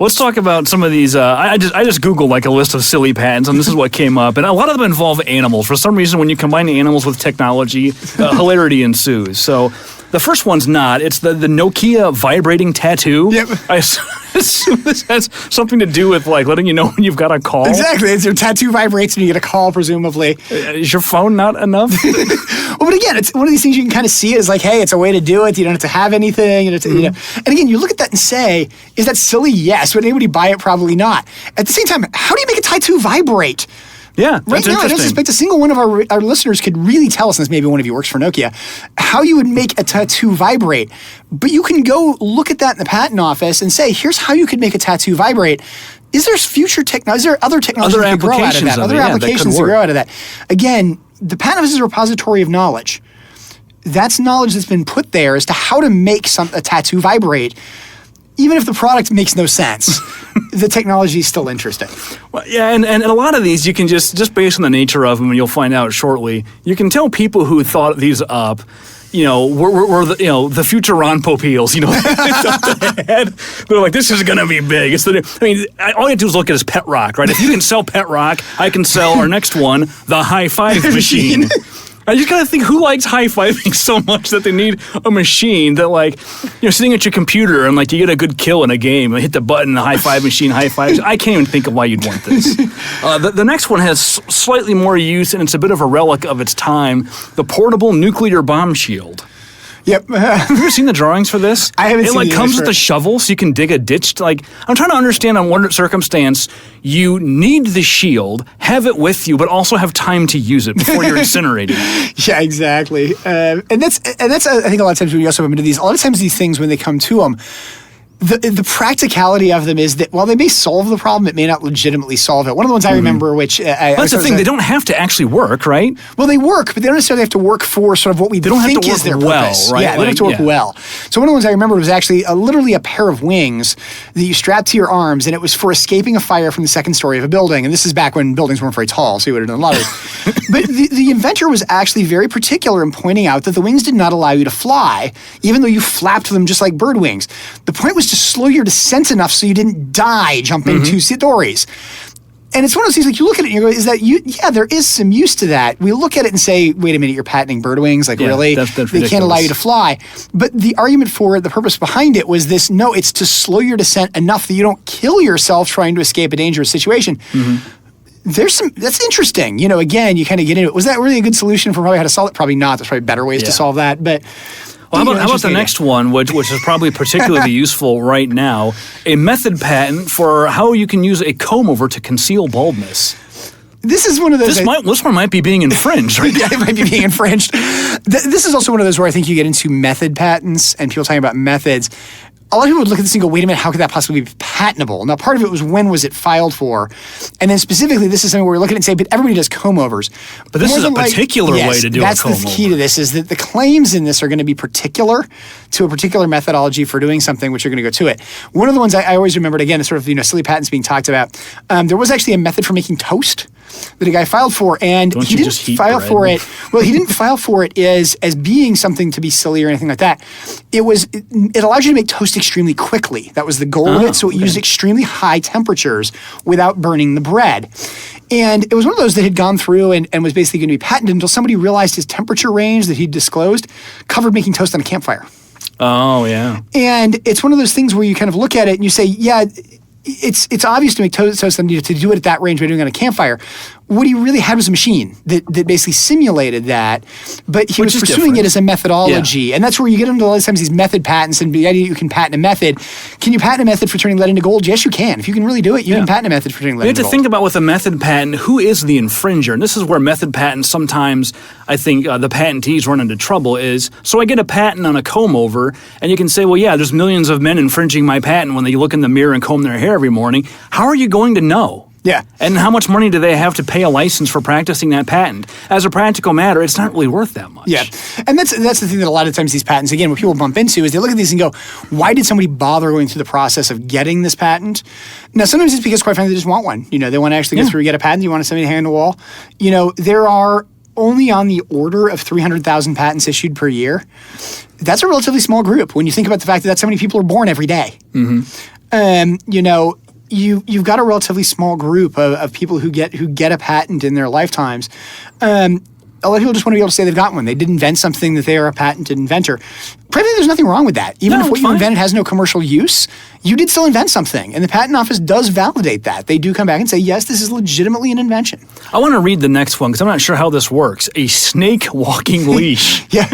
Let's talk about some of these. I just Googled like a list of silly patents, and this is what came up. And a lot of them involve animals. For some reason, when you combine animals with technology, hilarity ensues. So the first one's not. It's the Nokia vibrating tattoo. Yep. I assume this has something to do with like letting you know when you've got a call. Exactly. It's your tattoo vibrates and you get a call, presumably. Is your phone not enough? Well, but again, it's one of these things you can kind of see as like, hey, it's a way to do it. You don't have to have anything. And again, you look at that and say, is that silly? Yes. Would anybody buy it? Probably not. At the same time, how do you make a tattoo vibrate? Yeah, right now, I don't suspect a single one of our listeners could really tell us, unless maybe one of you works for Nokia, how you would make a tattoo vibrate. But you can go look at that in the patent office and say, here's how you could make a tattoo vibrate. Is there future technology? Is there other technology that could grow out of that? Other applications that grow out of that? Again, the patent office is a repository of knowledge. That's knowledge that's been put there as to how to make a tattoo vibrate. Even if the product makes no sense, the technology is still interesting. Well, yeah, and a lot of these you can just based on the nature of them, and you'll find out shortly, you can tell people who thought these up, were the future Ron Popeils, they're like, this is going to be big. All you have to do is look at his pet rock, right? If you can sell pet rock, I can sell our next one, the high five machine. I just gotta think, who likes high-fiving so much that they need a machine that, like, sitting at your computer and, like, you get a good kill in a game and hit the button, the high-five machine high-fives. I can't even think of why you'd want this. The next one has slightly more use, and it's a bit of a relic of its time, the portable nuclear bomb shield. Yep. Have you ever seen the drawings for this? I haven't seen it comes with a shovel so you can dig a ditch. I'm trying to understand on what circumstance you need the shield, have it with you, but also have time to use it before you're incinerated. Yeah, exactly. And that's I think a lot of times when you also come into these, a lot of times these things when they come to them, The practicality of them is that while they may solve the problem, it may not legitimately solve it. One of the ones I remember, which that's the thing. They don't have to actually work, right? Well, they work, but they don't necessarily have to work for sort of what we think is their purpose. Right? Yeah, they don't have to work well. So one of the ones I remember was actually literally a pair of wings that you strapped to your arms, and it was for escaping a fire from the second story of a building. And this is back when buildings weren't very tall, so you would have done a lot of it. But the inventor was actually very particular in pointing out that the wings did not allow you to fly, even though you flapped them just like bird wings. The point was to slow your descent enough so you didn't die jumping 2 stories. And it's one of those things, like, you look at it and you go, is that you? Yeah, there is some use to that. We look at it and say, wait a minute, you're patenting bird wings? Like, really? That's they can't allow you to fly. But the argument for it, the purpose behind it was this, no, it's to slow your descent enough that you don't kill yourself trying to escape a dangerous situation. That's interesting. Again, you kind of get into it. Was that really a good solution for probably how to solve it? Probably not. There's probably better ways to solve that. But well, how about the next one, which is probably particularly useful right now? A method patent for how you can use a comb over to conceal baldness. This is one of those. This one might be being infringed, right? Yeah, it might be being infringed. This is also one of those where I think you get into method patents and people talking about methods. A lot of people would look at this and go, wait a minute, how could that possibly be patentable? Now, part of it was when was it filed for? And then specifically, this is something where we look at it and say, but everybody does comb-overs. But this is a particular way to do a comb-over. That's the key to this, is that the claims in this are going to be particular to a particular methodology for doing something, which are going to go to it. One of the ones I always remembered, again, is sort of, silly patents being talked about. There was actually a method for making toast that a guy filed for, and he didn't file for it. Well, he didn't file for it as being something to be silly or anything like that. It allowed you to make toast extremely quickly. That was the goal of it. So it used extremely high temperatures without burning the bread. And it was one of those that had gone through and was basically going to be patented until somebody realized his temperature range that he'd disclosed covered making toast on a campfire. Oh, yeah. And it's one of those things where you kind of look at it and you say, yeah, it's obvious to make toast and to do it at that range by doing it on a campfire. What he really had was a machine that basically simulated that, but he was pursuing it as a methodology. Yeah. And that's where you get into a lot of times these method patents and the idea you can patent a method. Can you patent a method for turning lead into gold? Yes, you can. If you can really do it, you can patent a method for turning lead into gold. You have to think about with a method patent, who is the infringer? And this is where method patents sometimes, I think, the patentees run into trouble is, so I get a patent on a comb over, and you can say, well, yeah, there's millions of men infringing my patent when they look in the mirror and comb their hair every morning. How are you going to know? Yeah. And how much money do they have to pay a license for practicing that patent? As a practical matter, it's not really worth that much. Yeah. And that's the thing that a lot of times these patents, again, what people bump into is they look at these and go, why did somebody bother going through the process of getting this patent? Now, sometimes it's because, quite frankly, they just want one. They want to actually go through and get a patent. You want somebody to hang on the wall. There are only on the order of 300,000 patents issued per year. That's a relatively small group when you think about the fact that that's how many people are born every day. You've got a relatively small group of people who get a patent in their lifetimes. A lot of people just want to be able to say they've got one. They did invent something that they are a patented inventor. Probably there's nothing wrong with that. Even if what you invented has no commercial use, you did still invent something. And the Patent Office does validate that. They do come back and say, yes, this is legitimately an invention. I want to read the next one because I'm not sure how this works. A snake walking leash. Yeah.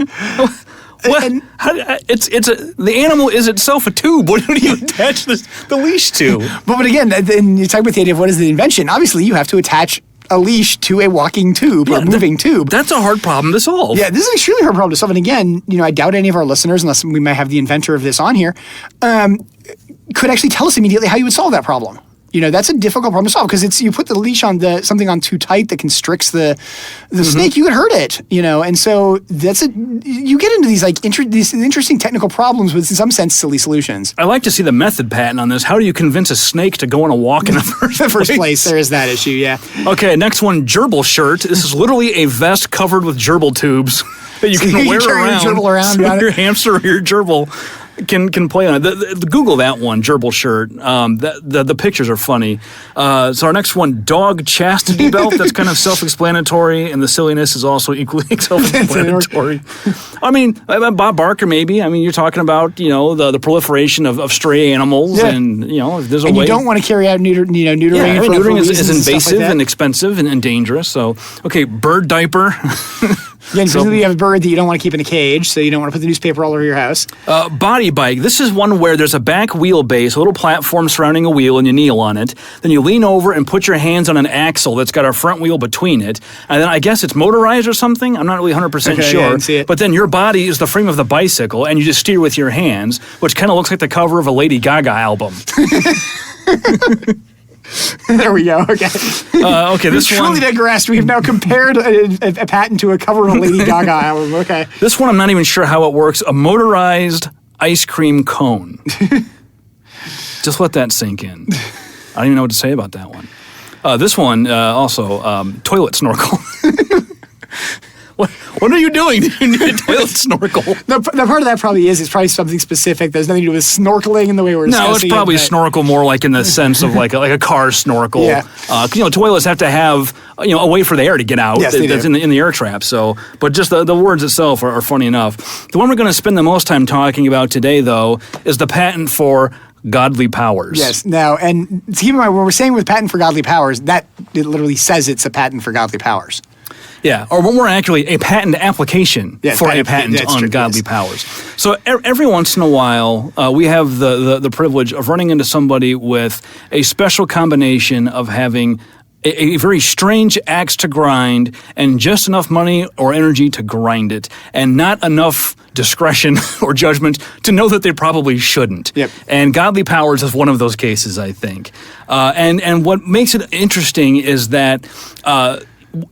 What? The animal is itself a tube. What do you attach the leash to? But again, then you talk about the idea of what is the invention. Obviously, you have to attach a leash to a walking tube or moving tube. That's a hard problem to solve. Yeah, this is an extremely hard problem to solve. And again, I doubt any of our listeners, unless we might have the inventor of this on here, could actually tell us immediately how you would solve that problem. That's a difficult problem to solve because you put the leash on something on too tight that constricts the snake, you could hurt it, and so you get into these these interesting technical problems with, in some sense, silly solutions. I like to see the method patent on this. How do you convince a snake to go on a walk in the first place? There is that issue, yeah. Okay, next one, gerbil shirt. This is literally a vest covered with gerbil tubes that you can wear around. Your gerbil around so your hamster or your gerbil can play on it. Google that one, gerbil shirt. The pictures are funny. So our next one, dog chastity belt. That's kind of self-explanatory, and the silliness is also equally self-explanatory. I mean, Bob Barker, maybe. I mean, you're talking about the proliferation of stray animals, and there's a way. And you don't want to carry out neutering. Neutering is invasive and expensive and dangerous. So, okay, bird diaper. Yeah, and presumably you have a bird that you don't want to keep in a cage, so you don't want to put the newspaper all over your house. Body bike. This is one where there's a back wheelbase, a little platform surrounding a wheel, and you kneel on it. Then you lean over and put your hands on an axle that's got a front wheel between it. And then I guess it's motorized or something. I'm not really 100% sure. Yeah, I didn't see it. But then your body is the frame of the bicycle, and you just steer with your hands, which kind of looks like the cover of a Lady Gaga album. There we go. Okay. Okay, this we one. truly digressed. We have now compared a patent to a cover of a Lady Gaga album. Okay. This one, I'm not even sure how it works. A motorized ice cream cone. Just let that sink in. I don't even know what to say about that one. This one, also, toilet snorkel. What are you doing? You need a toilet snorkel. The part of that probably it's probably something specific. There's nothing to do with snorkeling in the way we're discussing. No, it's probably snorkel more like in the sense of like a car snorkel. Yeah. Toilets have to have a way for the air to get out. Yes, they that's do. in the air trap. So, but just the words itself are funny enough. The one we're going to spend the most time talking about today, though, is the patent for godly powers. Yes. Now, and keep in mind when we're saying with patent for godly powers, that it literally says it's a patent for godly powers. Yeah, or more accurately, a patent application for a patent on true, godly yes. powers. So every once in a while, we have the privilege of running into somebody with a special combination of having a very strange axe to grind and just enough money or energy to grind it, and not enough discretion or judgment to know that they probably shouldn't. Yep. And godly powers is one of those cases, I think. And what makes it interesting is that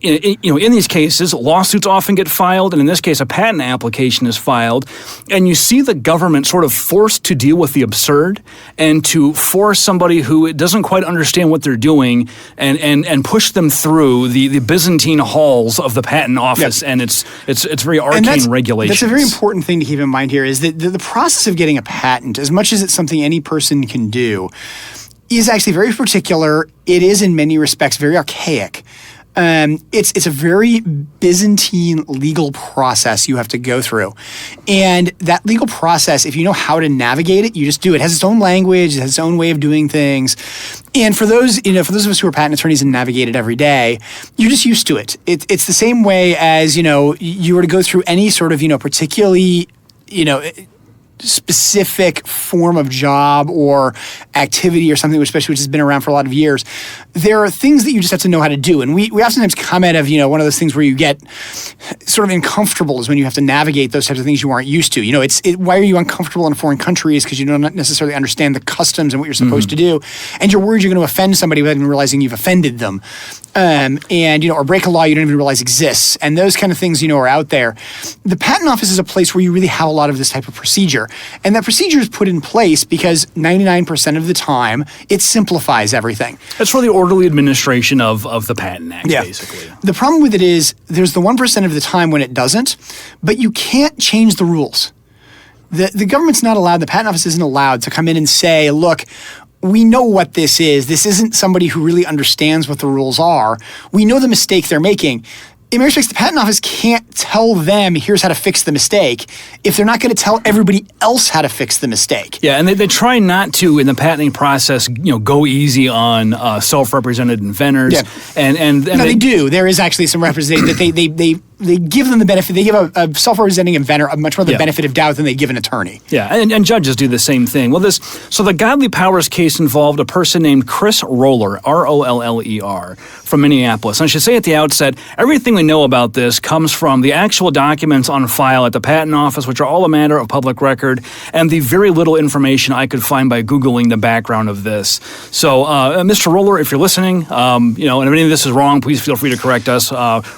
in these cases, lawsuits often get filed, and in this case, a patent application is filed, and you see the government sort of forced to deal with the absurd and to force somebody who doesn't quite understand what they're doing and push them through the Byzantine halls of the patent office, and it's very arcane regulations. That's a very important thing to keep in mind here, is that the process of getting a patent, as much as it's something any person can do, is actually very particular. It is in many respects very archaic. It's a very Byzantine legal process you have to go through. And that legal process, if you know how to navigate it, you just do it. It has its own language, it has its own way of doing things. And for those of us who are patent attorneys and navigate it every day, you're just used to it. It's the same way as, you were to go through any sort of, particularly, specific form of job or activity or something, which has been around for a lot of years. There are things that you just have to know how to do. And we oftentimes comment of, one of those things where you get sort of uncomfortable is when you have to navigate those types of things you aren't used to. Why are you uncomfortable in a foreign country is because you don't necessarily understand the customs and what you're supposed to do. And you're worried you're going to offend somebody without even realizing you've offended them. Or break a law you don't even realize exists. And those kind of things, are out there. The Patent Office is a place where you really have a lot of this type of procedure. And that procedure is put in place because 99% of the time, it simplifies everything. It's for the orderly administration of the Patent Act, basically. The problem with it is there's the 1% of the time when it doesn't, but you can't change the rules. The government's not allowed, the Patent Office isn't allowed to come in and say, look, we know what this is. This isn't somebody who really understands what the rules are. We know the mistake they're making. In many respects, the Patent Office can't tell them, here's how to fix the mistake, if they're not going to tell everybody else how to fix the mistake. Yeah, and they try not to, in the patenting process, go easy on self-represented inventors. Yeah. And they do. There is actually some representation that they give them the benefit. They give a self-representing inventor much more the benefit of doubt than they give an attorney. Yeah, and judges do the same thing. Well, so the Godly Powers case involved a person named Chris Roller, Roller, from Minneapolis. And I should say at the outset, everything we know about this comes from the actual documents on file at the Patent Office, which are all a matter of public record, and the very little information I could find by Googling the background of this. So, Mr. Roller, if you're listening, and if any of this is wrong, please feel free to correct us.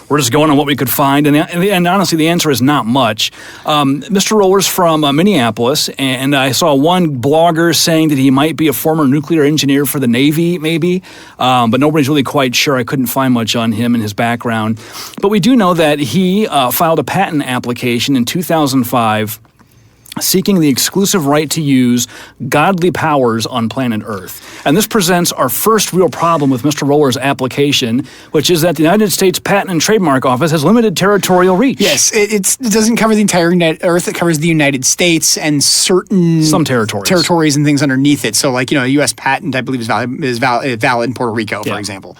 We're just going on what we could find. And honestly, the answer is not much. Mr. Roller's from Minneapolis, and I saw one blogger saying that he might be a former nuclear engineer for the Navy, maybe, but nobody's really quite sure. I couldn't find much on him and his background. But we do know that he filed a patent application in 2005 seeking the exclusive right to use godly powers on planet Earth. And this presents our first real problem with Mr. Roller's application, which is that the United States Patent and Trademark Office has limited territorial reach. Yes, it doesn't cover the entire Earth. It covers the United States and some territories and things underneath it. So, a U.S. patent, I believe, is valid in Puerto Rico, for example.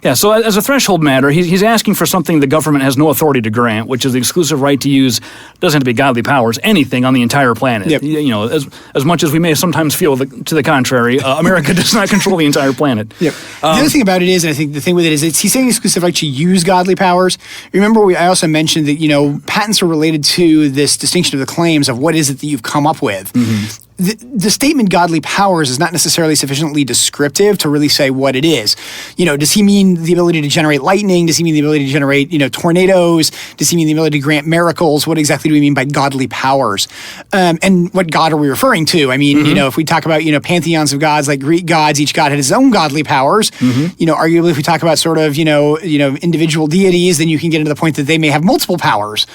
Yeah, so as a threshold matter, he's asking for something the government has no authority to grant, which is the exclusive right to use, doesn't have to be godly powers, anything on the entire planet. Yep. You know, as much as we may sometimes feel to the contrary, America does not control the entire planet. Yep. The other thing about it is, and I think the thing with it is, he's saying exclusive right to use godly powers. Remember, I also mentioned that, patents are related to this distinction of the claims of what is it that you've come up with. Mm-hmm. The statement godly powers is not necessarily sufficiently descriptive to really say what it is. Does he mean the ability to generate lightning? Does he mean the ability to generate, tornadoes? Does he mean the ability to grant miracles? What exactly do we mean by godly powers? And what god are we referring to? I mean, if we talk about, pantheons of gods like Greek gods, each god had his own godly powers. Mm-hmm. Arguably, if we talk about sort of, individual deities, then you can get into the point that they may have multiple powers.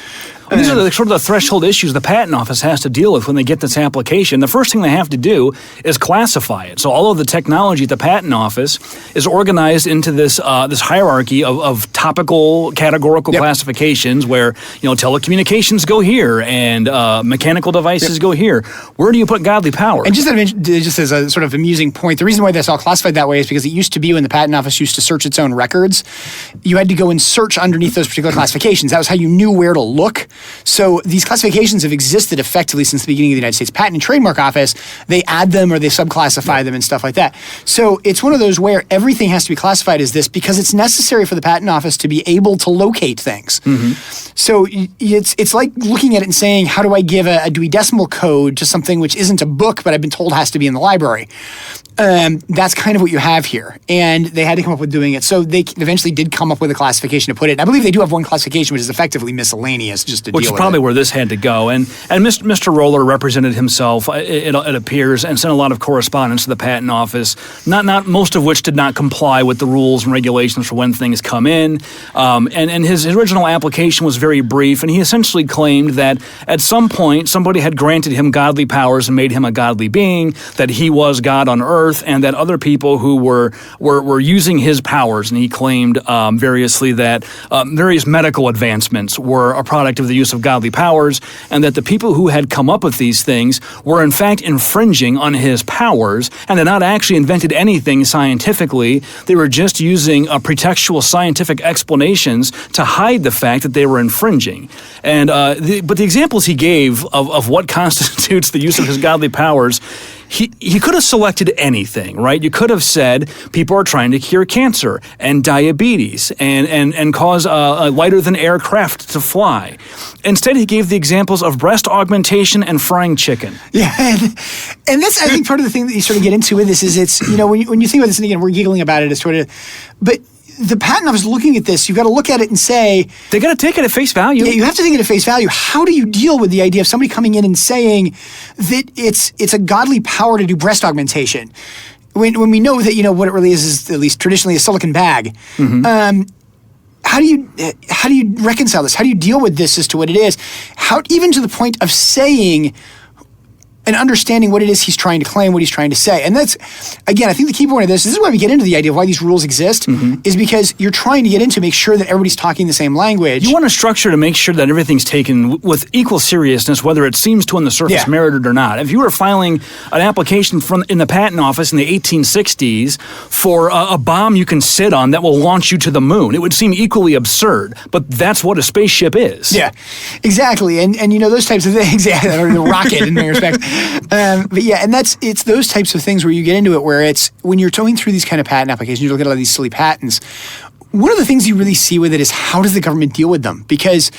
And these are sort of the threshold issues the Patent Office has to deal with when they get this application. The first thing they have to do is classify it. So all of the technology at the Patent Office is organized into this hierarchy of topical, categorical classifications where, telecommunications go here and mechanical devices go here. Where do you put godly power? And just as a sort of amusing point, the reason why that's all classified that way is because it used to be when the Patent Office used to search its own records, you had to go and search underneath those particular classifications. That was how you knew where to look. So these classifications have existed effectively since the beginning of the United States Patent and Trademark Office. They add them or they subclassify them and stuff like that. So it's one of those where everything has to be classified as this because it's necessary for the Patent Office to be able to locate things. Mm-hmm. So it's like looking at it and saying, how do I give a Dewey Decimal Code to something which isn't a book but I've been told has to be in the library? That's kind of what you have here. And they had to come up with doing it. So they eventually did come up with a classification to put it. And I believe they do have one classification which is effectively miscellaneous just to deal with it. Which is probably where this had to go. And Mr. Roller represented himself, it appears, and sent a lot of correspondence to the Patent Office, not most of which did not comply with the rules and regulations for when things come in. And his original application was very brief, and he essentially claimed that at some point somebody had granted him godly powers and made him a godly being, that he was God on earth, and that other people who were using his powers, and he claimed variously that various medical advancements were a product of the use of godly powers, and that the people who had come up with these things were in fact infringing on his powers, and had not actually invented anything scientifically. They were just using pretextual scientific explanations to hide the fact that they were infringing. And but the examples he gave of what constitutes the use of his godly powers, he could have selected anything, right? You could have said people are trying to cure cancer and diabetes and cause lighter than air craft to fly. Instead, he gave the examples of breast augmentation and frying chicken. Yeah, and that's, I think, part of the thing that you sort of get into with this is it's, when you think about this, and again, we're giggling about it, it's sort of, but the Patent Office looking at this, you've got to look at it and say... They got to take it at face value. Yeah, you have to take it at face value. How do you deal with the idea of somebody coming in and saying that it's a godly power to do breast augmentation? When we know that, what it really is at least traditionally a silicon bag. Mm-hmm. How do you reconcile this? How do you deal with this as to what it is? How, even to the point of saying... and understanding what it is he's trying to claim, what he's trying to say. And that's, again, I think the key point of this is why we get into the idea of why these rules exist, is because you're trying to get into make sure that everybody's talking the same language. You want a structure to make sure that everything's taken with equal seriousness, whether it seems to on the surface merited or not. If you were filing an application in the Patent Office in the 1860s for a bomb you can sit on that will launch you to the moon, it would seem equally absurd, but that's what a spaceship is. Yeah, exactly. And those types of things, or the rocket in many respects. But yeah, and it's those types of things where you get into it where it's, when you're going through these kind of patent applications, you look at all these silly patents, one of the things you really see with it is how does the government deal with them? Because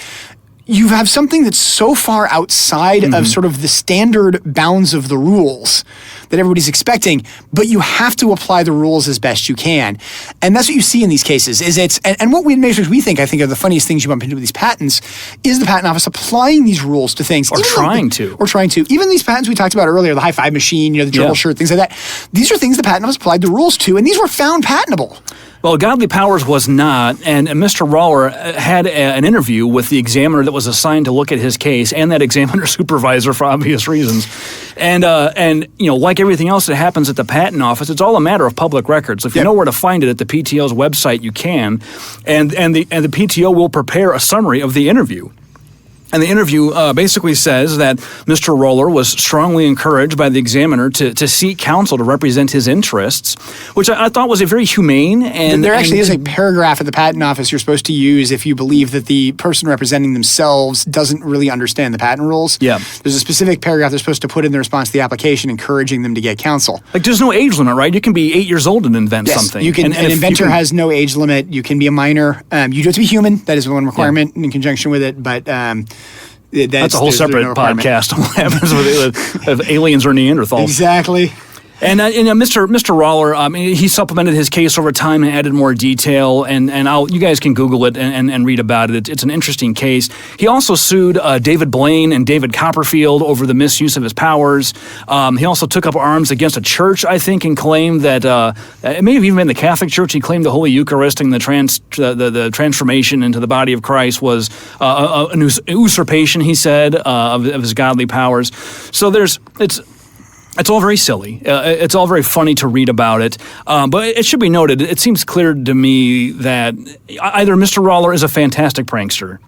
you have something that's so far outside of sort of the standard bounds of the rules that everybody's expecting, but you have to apply the rules as best you can. And that's what you see in these cases, is and what we think are the funniest things you bump into with these patents is the Patent Office applying these rules to things. Or trying to. Even these patents we talked about earlier, the high-five machine, the gerbil shirt, things like that, these are things the Patent Office applied the rules to, and these were found patentable. Well, Godly Powers was not, and Mr. Roller had an interview with the examiner that was assigned to look at his case, and that examiner supervisor for obvious reasons. And like everything else that happens at the Patent Office, it's all a matter of public records. If you know where to find it at the PTO's website, you can, and the PTO will prepare a summary of the interview. And the interview basically says that Mr. Roller was strongly encouraged by the examiner to seek counsel to represent his interests, which I thought was a very humane and... There actually is a paragraph at the Patent Office you're supposed to use if you believe that the person representing themselves doesn't really understand the patent rules. Yeah. There's a specific paragraph they're supposed to put in the response to the application encouraging them to get counsel. Like, there's no age limit, right? You can be 8 years old and invent something. You can, an inventor has no age limit. You can be a minor. You do have to be human. That is one requirement in conjunction with it, but... that's a whole separate podcast on what happens with aliens or Neanderthals. Exactly. And Mr. Roller, he supplemented his case over time and added more detail. And you guys can Google it and read about it. It's an interesting case. He also sued David Blaine and David Copperfield over the misuse of his powers. He also took up arms against a church, I think, and claimed that it may have even been the Catholic Church. He claimed the Holy Eucharist and the transformation into the body of Christ was an usurpation, he said, of his godly powers. So it's all very silly. It's all very funny to read about it. But it should be noted, it seems clear to me that either Mr. Roller is a fantastic prankster,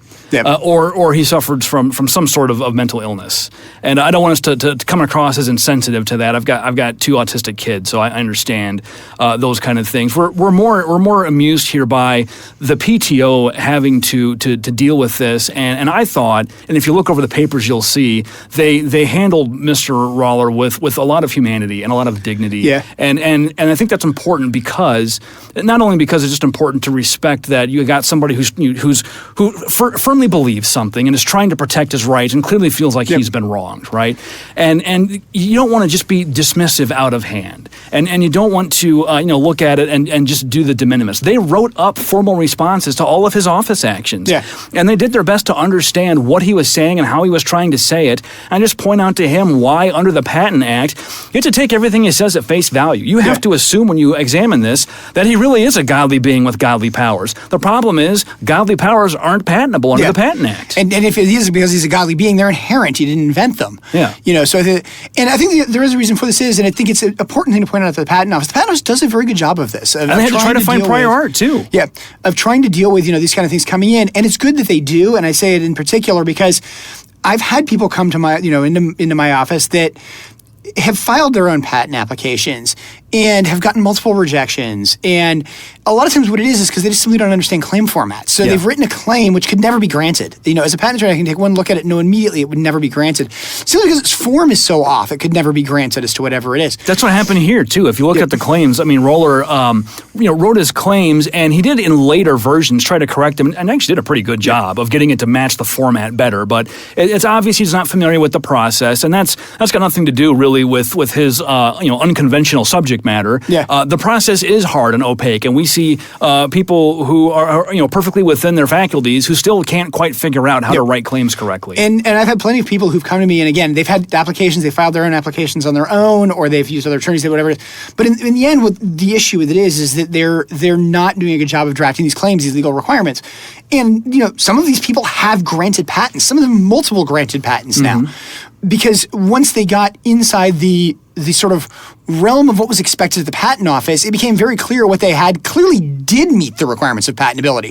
or he suffered from some sort of mental illness. And I don't want us to come across as insensitive to that. I've got 2 autistic kids, so I understand those kind of things. We're more amused here by the PTO having to deal with this. And I thought, and if you look over the papers, you'll see they handled Mr. Roller with a lot of humanity and a lot of dignity. Yeah. And I think that's important not only because it's just important to respect that you got somebody who firmly believes something and is trying to protect his rights and clearly feels like he's been wronged, right? And you don't want to just be dismissive out of hand. And you don't want to look at it and just do the de minimis. They wrote up formal responses to all of his office actions. Yeah. And they did their best to understand what he was saying and how he was trying to say it, and just point out to him why, under the Patent Act, you have to take everything he says at face value. You have to assume when you examine this that he really is a godly being with godly powers. The problem is godly powers aren't patentable under the Patent Act. And if it is because he's a godly being, they're inherent. He didn't invent them. Yeah. And I think there is a reason for this and I think it's an important thing to point out to the Patent Office. The Patent Office does a very good job of this. And they had to try to find prior art, too. Yeah, of trying to deal with, these kind of things coming in. And it's good that they do, and I say it in particular because I've had people come to my, into my office that have filed their own patent applications and have gotten multiple rejections. And a lot of times what it is because they just simply don't understand claim formats. So they've written a claim which could never be granted. As a patent attorney, I can take one look at it and know immediately it would never be granted. Simply because its form is so off, it could never be granted as to whatever it is. That's what happened here, too. If you look at the claims, Roller, wrote his claims, and he did in later versions try to correct them, and actually did a pretty good job of getting it to match the format better. But it's obvious he's not familiar with the process, and that's got nothing to do really with his unconventional subject matter. Yeah. The process is hard and opaque, and we see people who are perfectly within their faculties who still can't quite figure out how to write claims correctly. And I've had plenty of people who've come to me, and again, they've had applications, they filed their own applications on their own, or they've used other attorneys, whatever it is. But in the end, what the issue with it is that they're not doing a good job of drafting these claims, these legal requirements. And some of these people have granted patents, some of them multiple granted patents now, because once they got inside the sort of realm of what was expected at the Patent Office, it became very clear what they had clearly did meet the requirements of patentability.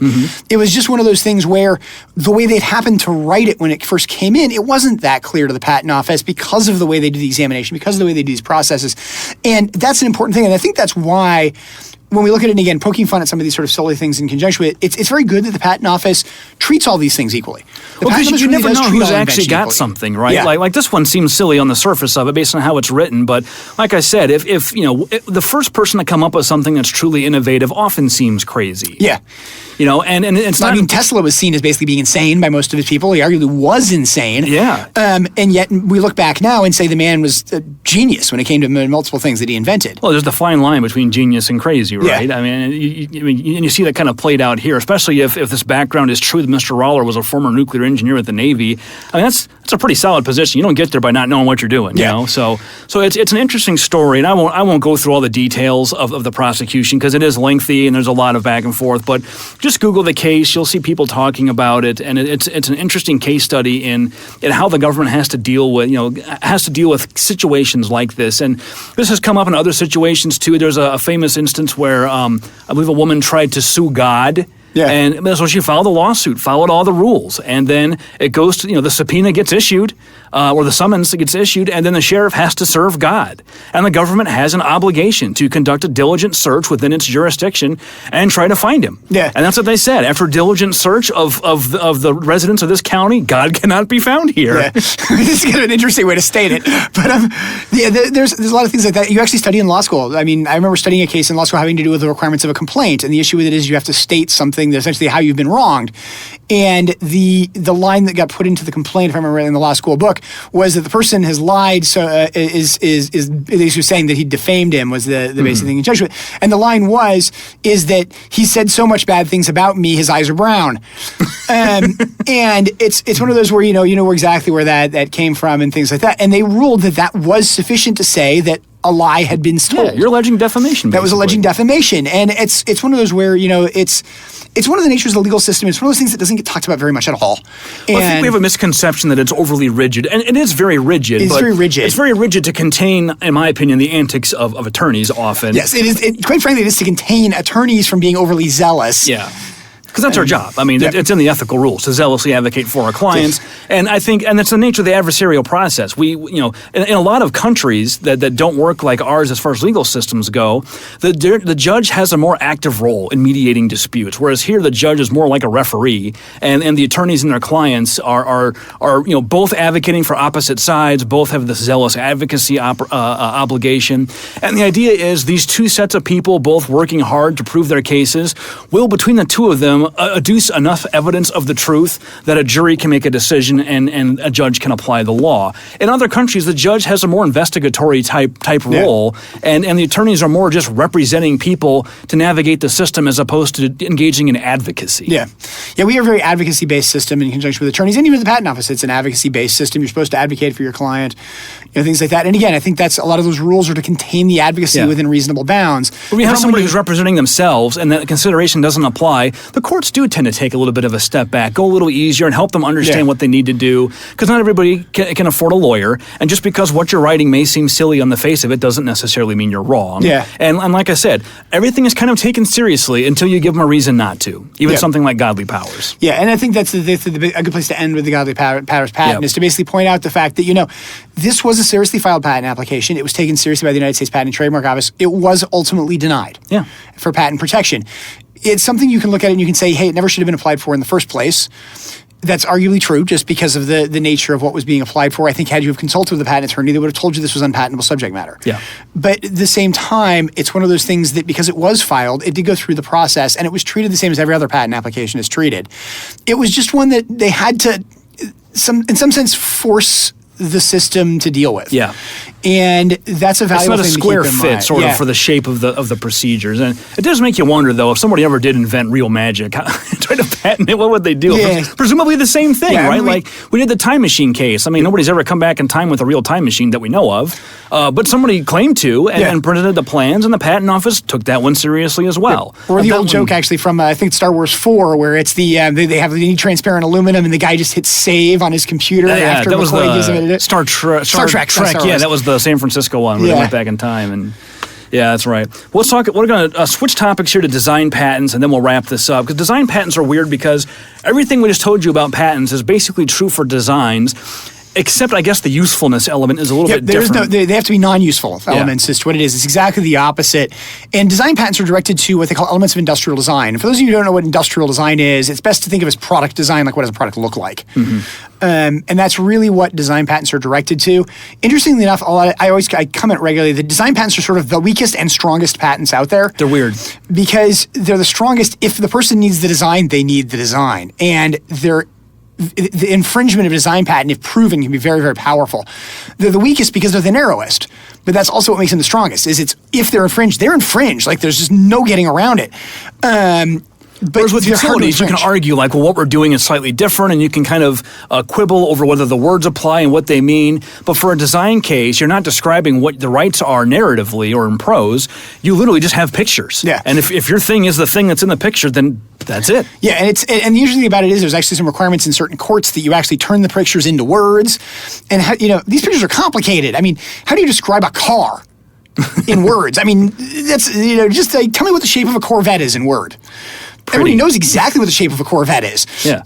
It was just one of those things where the way they'd happened to write it when it first came in, it wasn't that clear to the Patent Office because of the way they do the examination, because of the way they do these processes. And that's an important thing. And I think that's why when we look at it, and again, poking fun at some of these sort of silly things in conjunction with it, it's very good that the Patent Office treats all these things equally. Because you never know who's actually got something, right? Yeah. Like this one seems silly on the surface of it based on how it's written, but like I said, if the first person to come up with something that's truly innovative often seems crazy. Yeah. And it's not... Tesla was seen as basically being insane by most of his people. He arguably was insane. Yeah. And yet we look back now and say the man was a genius when it came to multiple things that he invented. Well, there's the fine line between genius and crazy, right? Yeah. I mean, you see that kind of played out here, especially if this background is true that Mr. Roller was a former nuclear engineer at the Navy. I mean, that's a pretty solid position. You don't get there by not knowing what you're doing, you know? So it's an interesting story, and I won't go through all the details of the prosecution because it is lengthy and there's a lot of back and forth, but just Google the case. You'll see people talking about it, and it's an interesting case study in how the government has to deal with situations like this. And this has come up in other situations too. There's a famous instance where I believe a woman tried to sue God Yeah. And so she filed a lawsuit, followed all the rules, and then it goes to, the subpoena gets issued, or the summons gets issued, and then the sheriff has to serve God. And the government has an obligation to conduct a diligent search within its jurisdiction and try to find him. Yeah. And that's what they said. After diligent search of the residents of this county, God cannot be found here. Yeah. This is kind of an interesting way to state it. But there's a lot of things like that. You actually study in law school. I mean, I remember studying a case in law school having to do with the requirements of a complaint. And the issue with it is you have to state something, essentially how you've been wronged. And the line that got put into the complaint, if I remember right in the law school book, was that the person has lied. So is saying that he defamed him was the basic thing in charge with. And the line is that he said so much bad things about me, his eyes are brown. And it's one of those where you know exactly where that came from and things like that. And they ruled that was sufficient to say that a lie had been told. Yeah, you're alleging defamation. That was alleging defamation, and it's one of those where it's one of the natures of the legal system. It's one of those things that doesn't get talked about very much at all. Well, I think we have a misconception that it's overly rigid, and it is very rigid. It's very rigid. It's very rigid to contain, in my opinion, the antics of attorneys often. Yes, it is. Quite frankly, it is to contain attorneys from being overly zealous. Yeah. Because that's our job. I mean, it's in the ethical rules to zealously advocate for our clients, and I think, and it's the nature of the adversarial process. We, in a lot of countries that don't work like ours as far as legal systems go, the judge has a more active role in mediating disputes, whereas here the judge is more like a referee, and the attorneys and their clients are both advocating for opposite sides, both have this zealous advocacy obligation, and the idea is these two sets of people, both working hard to prove their cases, will between the two of them adduce enough evidence of the truth that a jury can make a decision and a judge can apply the law. In other countries, the judge has a more investigatory type role, and the attorneys are more just representing people to navigate the system as opposed to engaging in advocacy. Yeah, we have a very advocacy-based system in conjunction with attorneys, and even the patent office, it's an advocacy-based system. You're supposed to advocate for your client, things like that. And again, I think that's a lot of those rules are to contain the advocacy within reasonable bounds. When you have somebody who's representing themselves and that consideration doesn't apply, the courts do tend to take a little bit of a step back, go a little easier, and help them understand what they need to do. Because not everybody can afford a lawyer, and just because what you're writing may seem silly on the face of it doesn't necessarily mean you're wrong. Yeah. And like I said, everything is kind of taken seriously until you give them a reason not to, even something like godly powers. Yeah, and I think that's a good place to end with the godly powers patent is to basically point out the fact that, this was a seriously filed patent application. It was taken seriously by the United States Patent and Trademark Office. It was ultimately denied for patent protection. It's something you can look at and you can say, hey, it never should have been applied for in the first place. That's arguably true just because of the nature of what was being applied for. I think had you have consulted with a patent attorney, they would have told you this was unpatentable subject matter. Yeah. But at the same time, it's one of those things that because it was filed, it did go through the process and it was treated the same as every other patent application is treated. It was just one that they had to, in some sense, force the system to deal with. Yeah. And that's a valuable thing to keep in mind. It's not a square fit, sort of, for the shape of the procedures. And it does make you wonder, though, if somebody ever did invent real magic, try to patent it, what would they do? Yeah. Presumably the same thing, right? Like, we did the time machine case. I mean, nobody's ever come back in time with a real time machine that we know of. But somebody claimed to and printed the plans, and the patent office took that one seriously as well. Or the old joke, actually, from, I think, Star Wars 4, where it's they need transparent aluminum, and the guy just hits save on his computer after McCoy gives him it. Star Trek. Yeah, that was the San Francisco one where they went back in time. And yeah, that's right. We're going to switch topics here to design patents, and then we'll wrap this up. Because design patents are weird because everything we just told you about patents is basically true for designs, except I guess the usefulness element is a little bit different. They have to be non-useful elements as to what it is. It's exactly the opposite. And design patents are directed to what they call elements of industrial design. And for those of you who don't know what industrial design is, it's best to think of as product design, like what does a product look like? Mm-hmm. And that's really what design patents are directed to. Interestingly enough, I comment regularly that design patents are sort of the weakest and strongest patents out there. They're weird. Because they're the strongest. If the person needs the design, they need the design. And the infringement of a design patent, if proven, can be very, very powerful. They're the weakest because they're the narrowest. But that's also what makes them the strongest, is if they're infringed, they're infringed. Like, there's just no getting around it. Whereas with utilities, you can argue, like, well, what we're doing is slightly different, and you can kind of quibble over whether the words apply and what they mean. But for a design case, you're not describing what the rights are narratively or in prose. You literally just have pictures. Yeah. And if your thing is the thing that's in the picture, then that's it. Yeah, and usually about it is there's actually some requirements in certain courts that you actually turn the pictures into words. And, these pictures are complicated. I mean, how do you describe a car in words? I mean, that's, just tell me what the shape of a Corvette is in Word. Everybody knows exactly what the shape of a Corvette is. Yeah.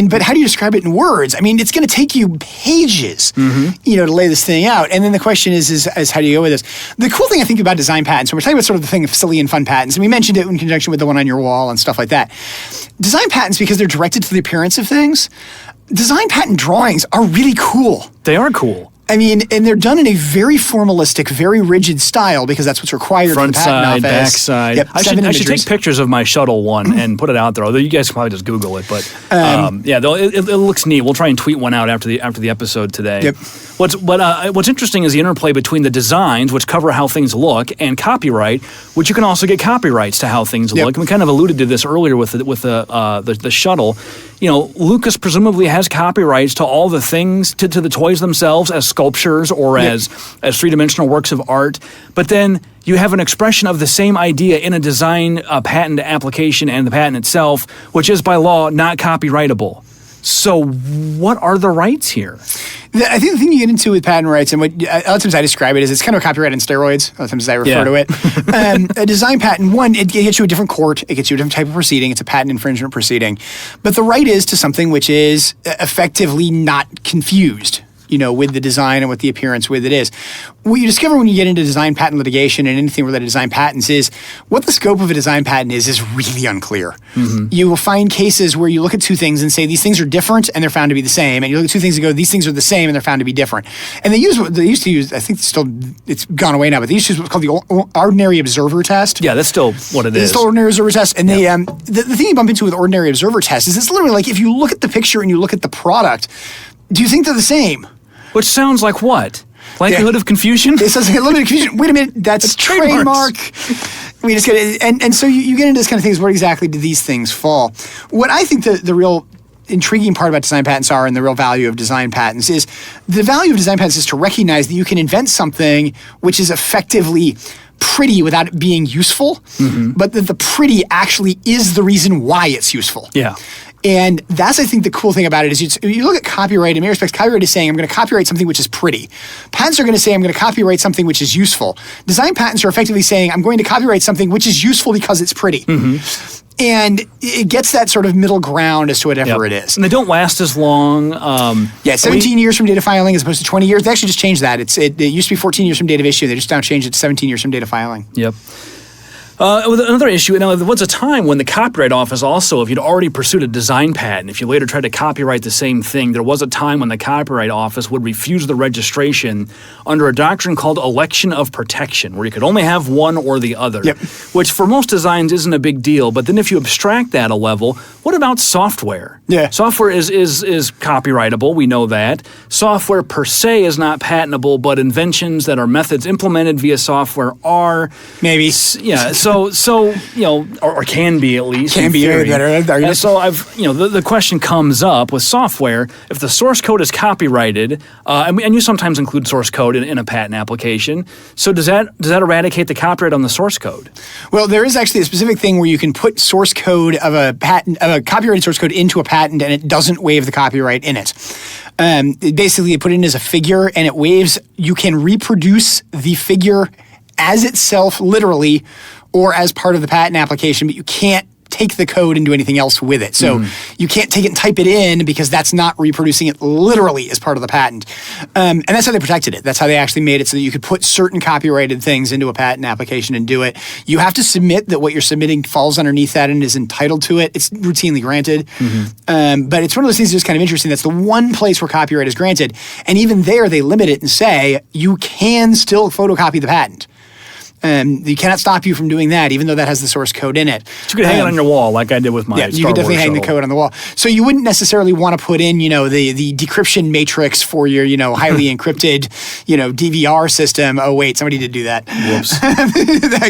But how do you describe it in words? It's going to take you pages, to lay this thing out. And then the question is how do you go with this? The cool thing I think about design patents, so we're talking about sort of the thing of silly and fun patents, and we mentioned it in conjunction with the one on your wall and stuff like that. Design patents, because they're directed to the appearance of things, design patent drawings are really cool. They are cool. And they're done in a very formalistic, very rigid style because that's what's required Front for the patent side, office. back side. Yep, I should take pictures of my shuttle one and put it out there. Although you guys can probably just Google it, but it looks neat. We'll try and tweet one out after the episode today. Yep. What's interesting is the interplay between the designs, which cover how things look, and copyright, which you can also get copyrights to how things look. And we kind of alluded to this earlier with the shuttle. Lucas presumably has copyrights to all the things, to the toys themselves as sculptures or as three-dimensional works of art. But then you have an expression of the same idea in a design patent application and the patent itself, which is by law not copyrightable. So what are the rights here? I think the thing you get into with patent rights, and what a lot of times I describe it as, it's kind of a copyright on steroids. A lot of times I refer to it. A design patent, one, it gets you a different court. It gets you a different type of proceeding. It's a patent infringement proceeding. But the right is to something which is effectively not confused, with the design and what the appearance with it is. What you discover when you get into design patent litigation and anything related to design patents is what the scope of a design patent is really unclear. Mm-hmm. You will find cases where you look at two things and say these things are different and they're found to be the same, and you look at two things and go these things are the same and they're found to be different. And they used to use, I think it's gone away now, but they used to use what's called the ordinary observer test. Yeah, that's still what it is. It's still ordinary observer test, and they the thing you bump into with ordinary observer test is it's literally like if you look at the picture and you look at the product, do you think they're the same? Which sounds like what? Likelihood of confusion? It sounds like a little bit of confusion. Wait a minute, that's trademark. We just get it. And so you get into this kind of things. Where exactly do these things fall? What I think the real intriguing part about design patents are, and the real value of design patents is, the value of design patents is to recognize that you can invent something which is effectively pretty without it being useful, but that the pretty actually is the reason why it's useful. Yeah. And that's, I think, the cool thing about it is you look at copyright, in many respects, copyright is saying, I'm going to copyright something which is pretty. Patents are going to say, I'm going to copyright something which is useful. Design patents are effectively saying, I'm going to copyright something which is useful because it's pretty. And it gets that sort of middle ground as to whatever it is. And they don't last as long. 17 years from date of filing as opposed to 20 years. They actually just changed that. It used to be 14 years from date of issue. They just now changed it to 17 years from date of filing. Yep. Another issue, there was a time when the Copyright Office also, if you'd already pursued a design patent, if you later tried to copyright the same thing, there was a time when the Copyright Office would refuse the registration under a doctrine called election of protection, where you could only have one or the other, which for most designs isn't a big deal. But then if you abstract that a level, what about software? Yeah. Software is copyrightable, we know that. Software per se is not patentable, but inventions that are methods implemented via software are. Maybe. Yeah, so or can be at least. Can be better. And so the question comes up with software: if the source code is copyrighted, and you sometimes include source code in a patent application, so does that eradicate the copyright on the source code? Well, there is actually a specific thing where you can put source code of a patent, of a copyrighted source code, into a patent, and it doesn't waive the copyright in it. Basically, you put it in as a figure, and it waives. You can reproduce the figure as itself, literally, or as part of the patent application, but you can't take the code and do anything else with it. So you can't take it and type it in because that's not reproducing it literally as part of the patent. And that's how they protected it. That's how they actually made it so that you could put certain copyrighted things into a patent application and do it. You have to submit that what you're submitting falls underneath that and is entitled to it. It's routinely granted. But it's one of those things that's kind of interesting. That's the one place where copyright is granted. And even there, they limit it and say, you can still photocopy the patent. You cannot stop you from doing that, even though that has the source code in it. So you could hang it on your wall, like I did with my Star Wars you could definitely hang shuttle. the code on the wall. So you wouldn't necessarily want to put in, the decryption matrix for your, highly encrypted, DVR system. Oh wait, somebody did do that. Whoops.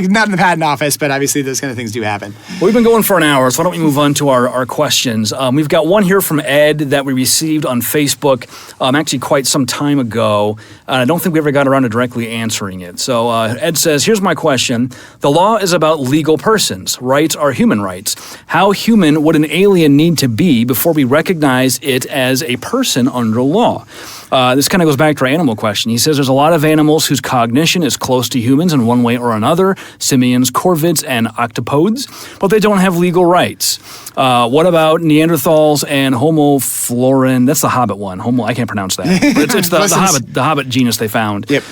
Not in the patent office, but obviously those kind of things do happen. Well, we've been going for an hour, so why don't we move on to our questions? We've got one here from Ed that we received on Facebook actually quite some time ago. I don't think we ever got around to directly answering it. So Ed says, here's my question. The law is about legal persons. Rights are human rights. How human would an alien need to be before we recognize it as a person under law? This kind of goes back to our animal question. He says there's a lot of animals whose cognition is close to humans in one way or another, simians, corvids, and octopods, but they don't have legal rights. What about Neanderthals and Homo florin? That's the Hobbit one. I can't pronounce that. But it's the Hobbit genus they found. Yep.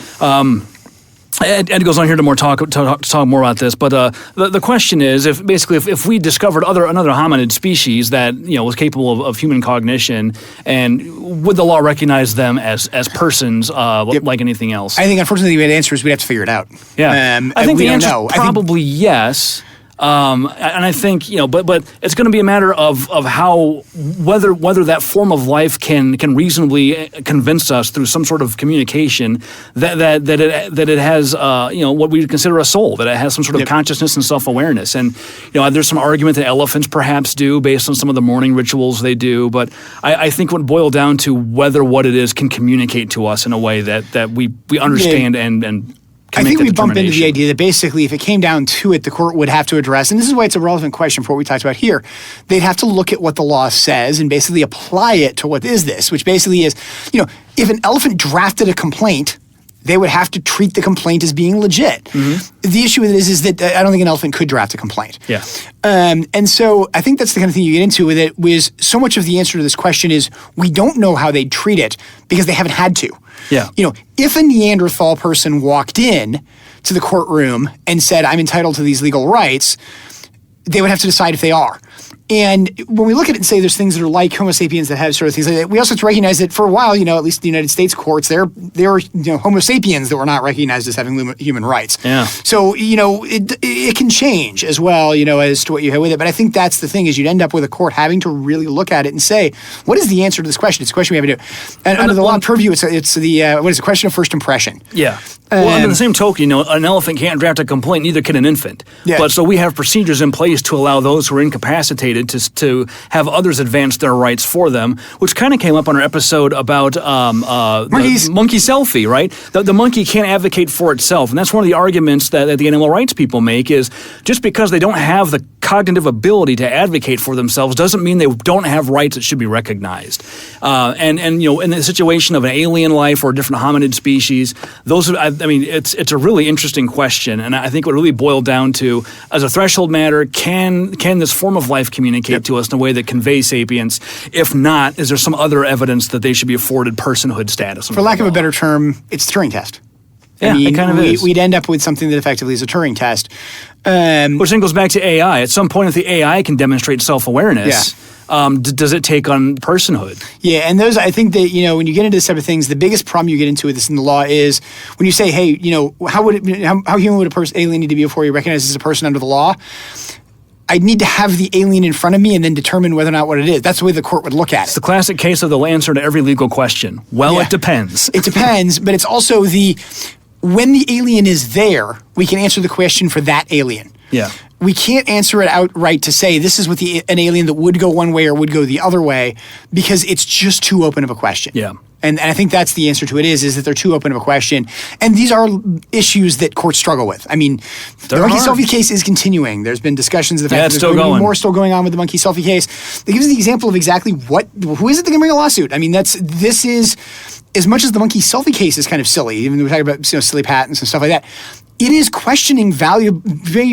Ed goes on here to talk more about this, but the question is, if we discovered another hominid species that was capable of human cognition, and would the law recognize them as persons like anything else? I think unfortunately the answer is we'd have to figure it out. Yeah, I think the answer is probably yes. And I think but it's going to be a matter of how whether that form of life can reasonably convince us through some sort of communication that it has what we consider a soul, that it has some sort of consciousness and self-awareness. And there's some argument that elephants perhaps do based on some of the morning rituals they do. But I think it would boil down to whether what it is can communicate to us in a way that we understand and I think we bump into the idea that basically if it came down to it, the court would have to address, and this is why it's a relevant question for what we talked about here, they'd have to look at what the law says and basically apply it to what is this, which basically is, if an elephant drafted a complaint, they would have to treat the complaint as being legit. Mm-hmm. The issue with it is that I don't think an elephant could draft a complaint. Yeah. And so I think that's the kind of thing you get into with it, was so much of the answer to this question is we don't know how they'd treat it because they haven't had to. Yeah. If a Neanderthal person walked in to the courtroom and said, I'm entitled to these legal rights, they would have to decide if they are. And when we look at it and say there's things that are like Homo sapiens that have sort of things like that, we also have to recognize that for a while, at least the United States courts, there were Homo sapiens that were not recognized as having human rights. Yeah. So, it can change as well, as to what you have with it. But I think that's the thing, is you'd end up with a court having to really look at it and say, what is the answer to this question? It's a question we have to do. And under the law purview, it's the question of first impression. Yeah. Well, under the same token, an elephant can't draft a complaint, neither can an infant. Yeah. But so we have procedures in place to allow those who are incapacitated to have others advance their rights for them, which kind of came up on our episode about the monkey selfie, right? The monkey can't advocate for itself. And that's one of the arguments that the animal rights people make, is just because they don't have the cognitive ability to advocate for themselves doesn't mean they don't have rights that should be recognized. And in the situation of an alien life or a different hominid species, it's a really interesting question, and I think it would really boil down to, as a threshold matter, can this form of life communicate to us in a way that conveys sapience? If not, is there some other evidence that they should be afforded personhood status? For lack of a better term, it's the Turing test. Yeah, it kind of is. We'd end up with something that effectively is a Turing test. Which then goes back to AI. At some point, if the AI can demonstrate self-awareness, does it take on personhood? Yeah, and those, I think that, when you get into this type of things, the biggest problem you get into with this in the law is when you say, hey, how human would a alien need to be before you recognize as a person under the law? I'd need to have the alien in front of me and then determine whether or not what it is. That's the way the court would look at it. It's the classic case of the answer to every legal question. Well, it depends. It depends, but it's also when the alien is there, we can answer the question for that alien. Yeah. We can't answer it outright to say this is what an alien that would go one way or would go the other way, because it's just too open of a question. Yeah. And I think that's the answer to it is that they're too open of a question. And these are issues that courts struggle with. I mean, the monkey selfie case is continuing. There's been discussions of the fact that there's going to be more still going on with the monkey selfie case. That gives the example of exactly who is it that can bring a lawsuit? I mean, this is, as much as the monkey selfie case is kind of silly, even though we're talking about silly patents and stuff like that, it is questioning very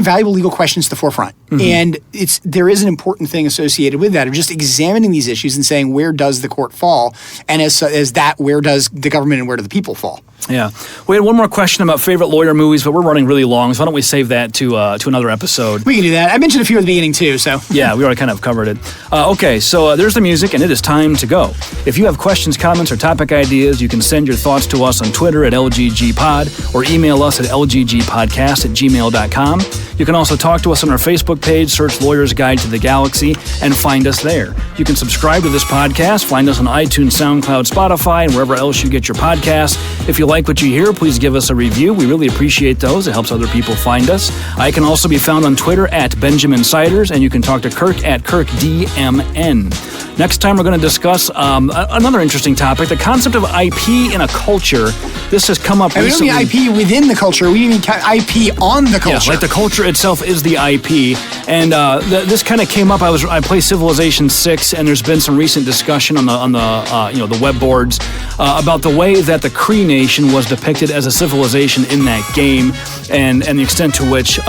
valuable legal questions to the forefront. Mm-hmm. And there is an important thing associated with that, of just examining these issues and saying, where does the court fall? And as that, where does the government and where do the people fall? Yeah. We had one more question about favorite lawyer movies, but we're running really long, so why don't we save that to another episode? We can do that. I mentioned a few at the beginning, too, so. Yeah, we already kind of covered it. Okay, so there's the music, and it is time to go. If you have questions, comments, or topic ideas, you can send your thoughts to us on Twitter at LGGpod or email us at lggpodcast@gmail.com. You can also talk to us on our Facebook page, search Lawyer's Guide to the Galaxy, and find us there. You can subscribe to this podcast, find us on iTunes, SoundCloud, Spotify, and wherever else you get your podcasts. If you like what you hear, please give us a review. We really appreciate those. It helps other people find us. I can also be found on Twitter at Benjamin Siders, and you can talk to Kirk at KirkDMN. Next time, we're going to discuss another interesting topic, the concept of IP in a culture. This has come up recently. We don't mean IP within the culture. We mean IP on the culture. Yeah, like the culture itself is the IP. And this kind of came up. I play Civilization 6, and there's been some recent discussion on the web boards about the way that the Cree Nation was depicted as a civilization in that game, and the extent to which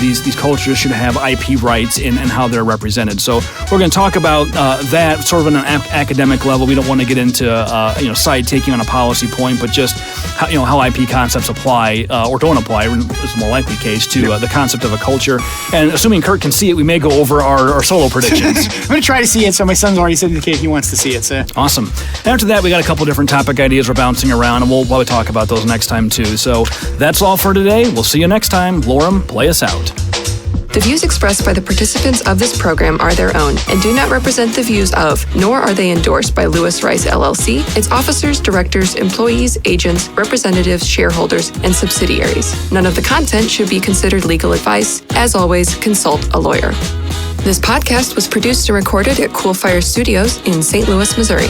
these cultures should have IP rights and how they're represented. So we're going to talk about that sort of on an academic level. We don't want to get into side taking on a policy point, but just how IP concepts apply or don't apply is the more likely case to the concept of a culture. And assuming Kirk can see it, we may go over our solo predictions. I'm going to try to see it. So my son's already said in the case he wants to see it. So awesome. After that, we got a couple different topic ideas we're bouncing around, and we'll probably talk about those next time too. So that's all for today. We'll see you next time. Lorem, play us out. The views expressed by the participants of this program are their own and do not represent the views of, nor are they endorsed by Lewis Rice LLC, its officers, directors, employees, agents, representatives, shareholders, and subsidiaries. None of the content should be considered legal advice. As always, consult a lawyer. This podcast was produced and recorded at Cool Fire Studios in St. Louis, Missouri.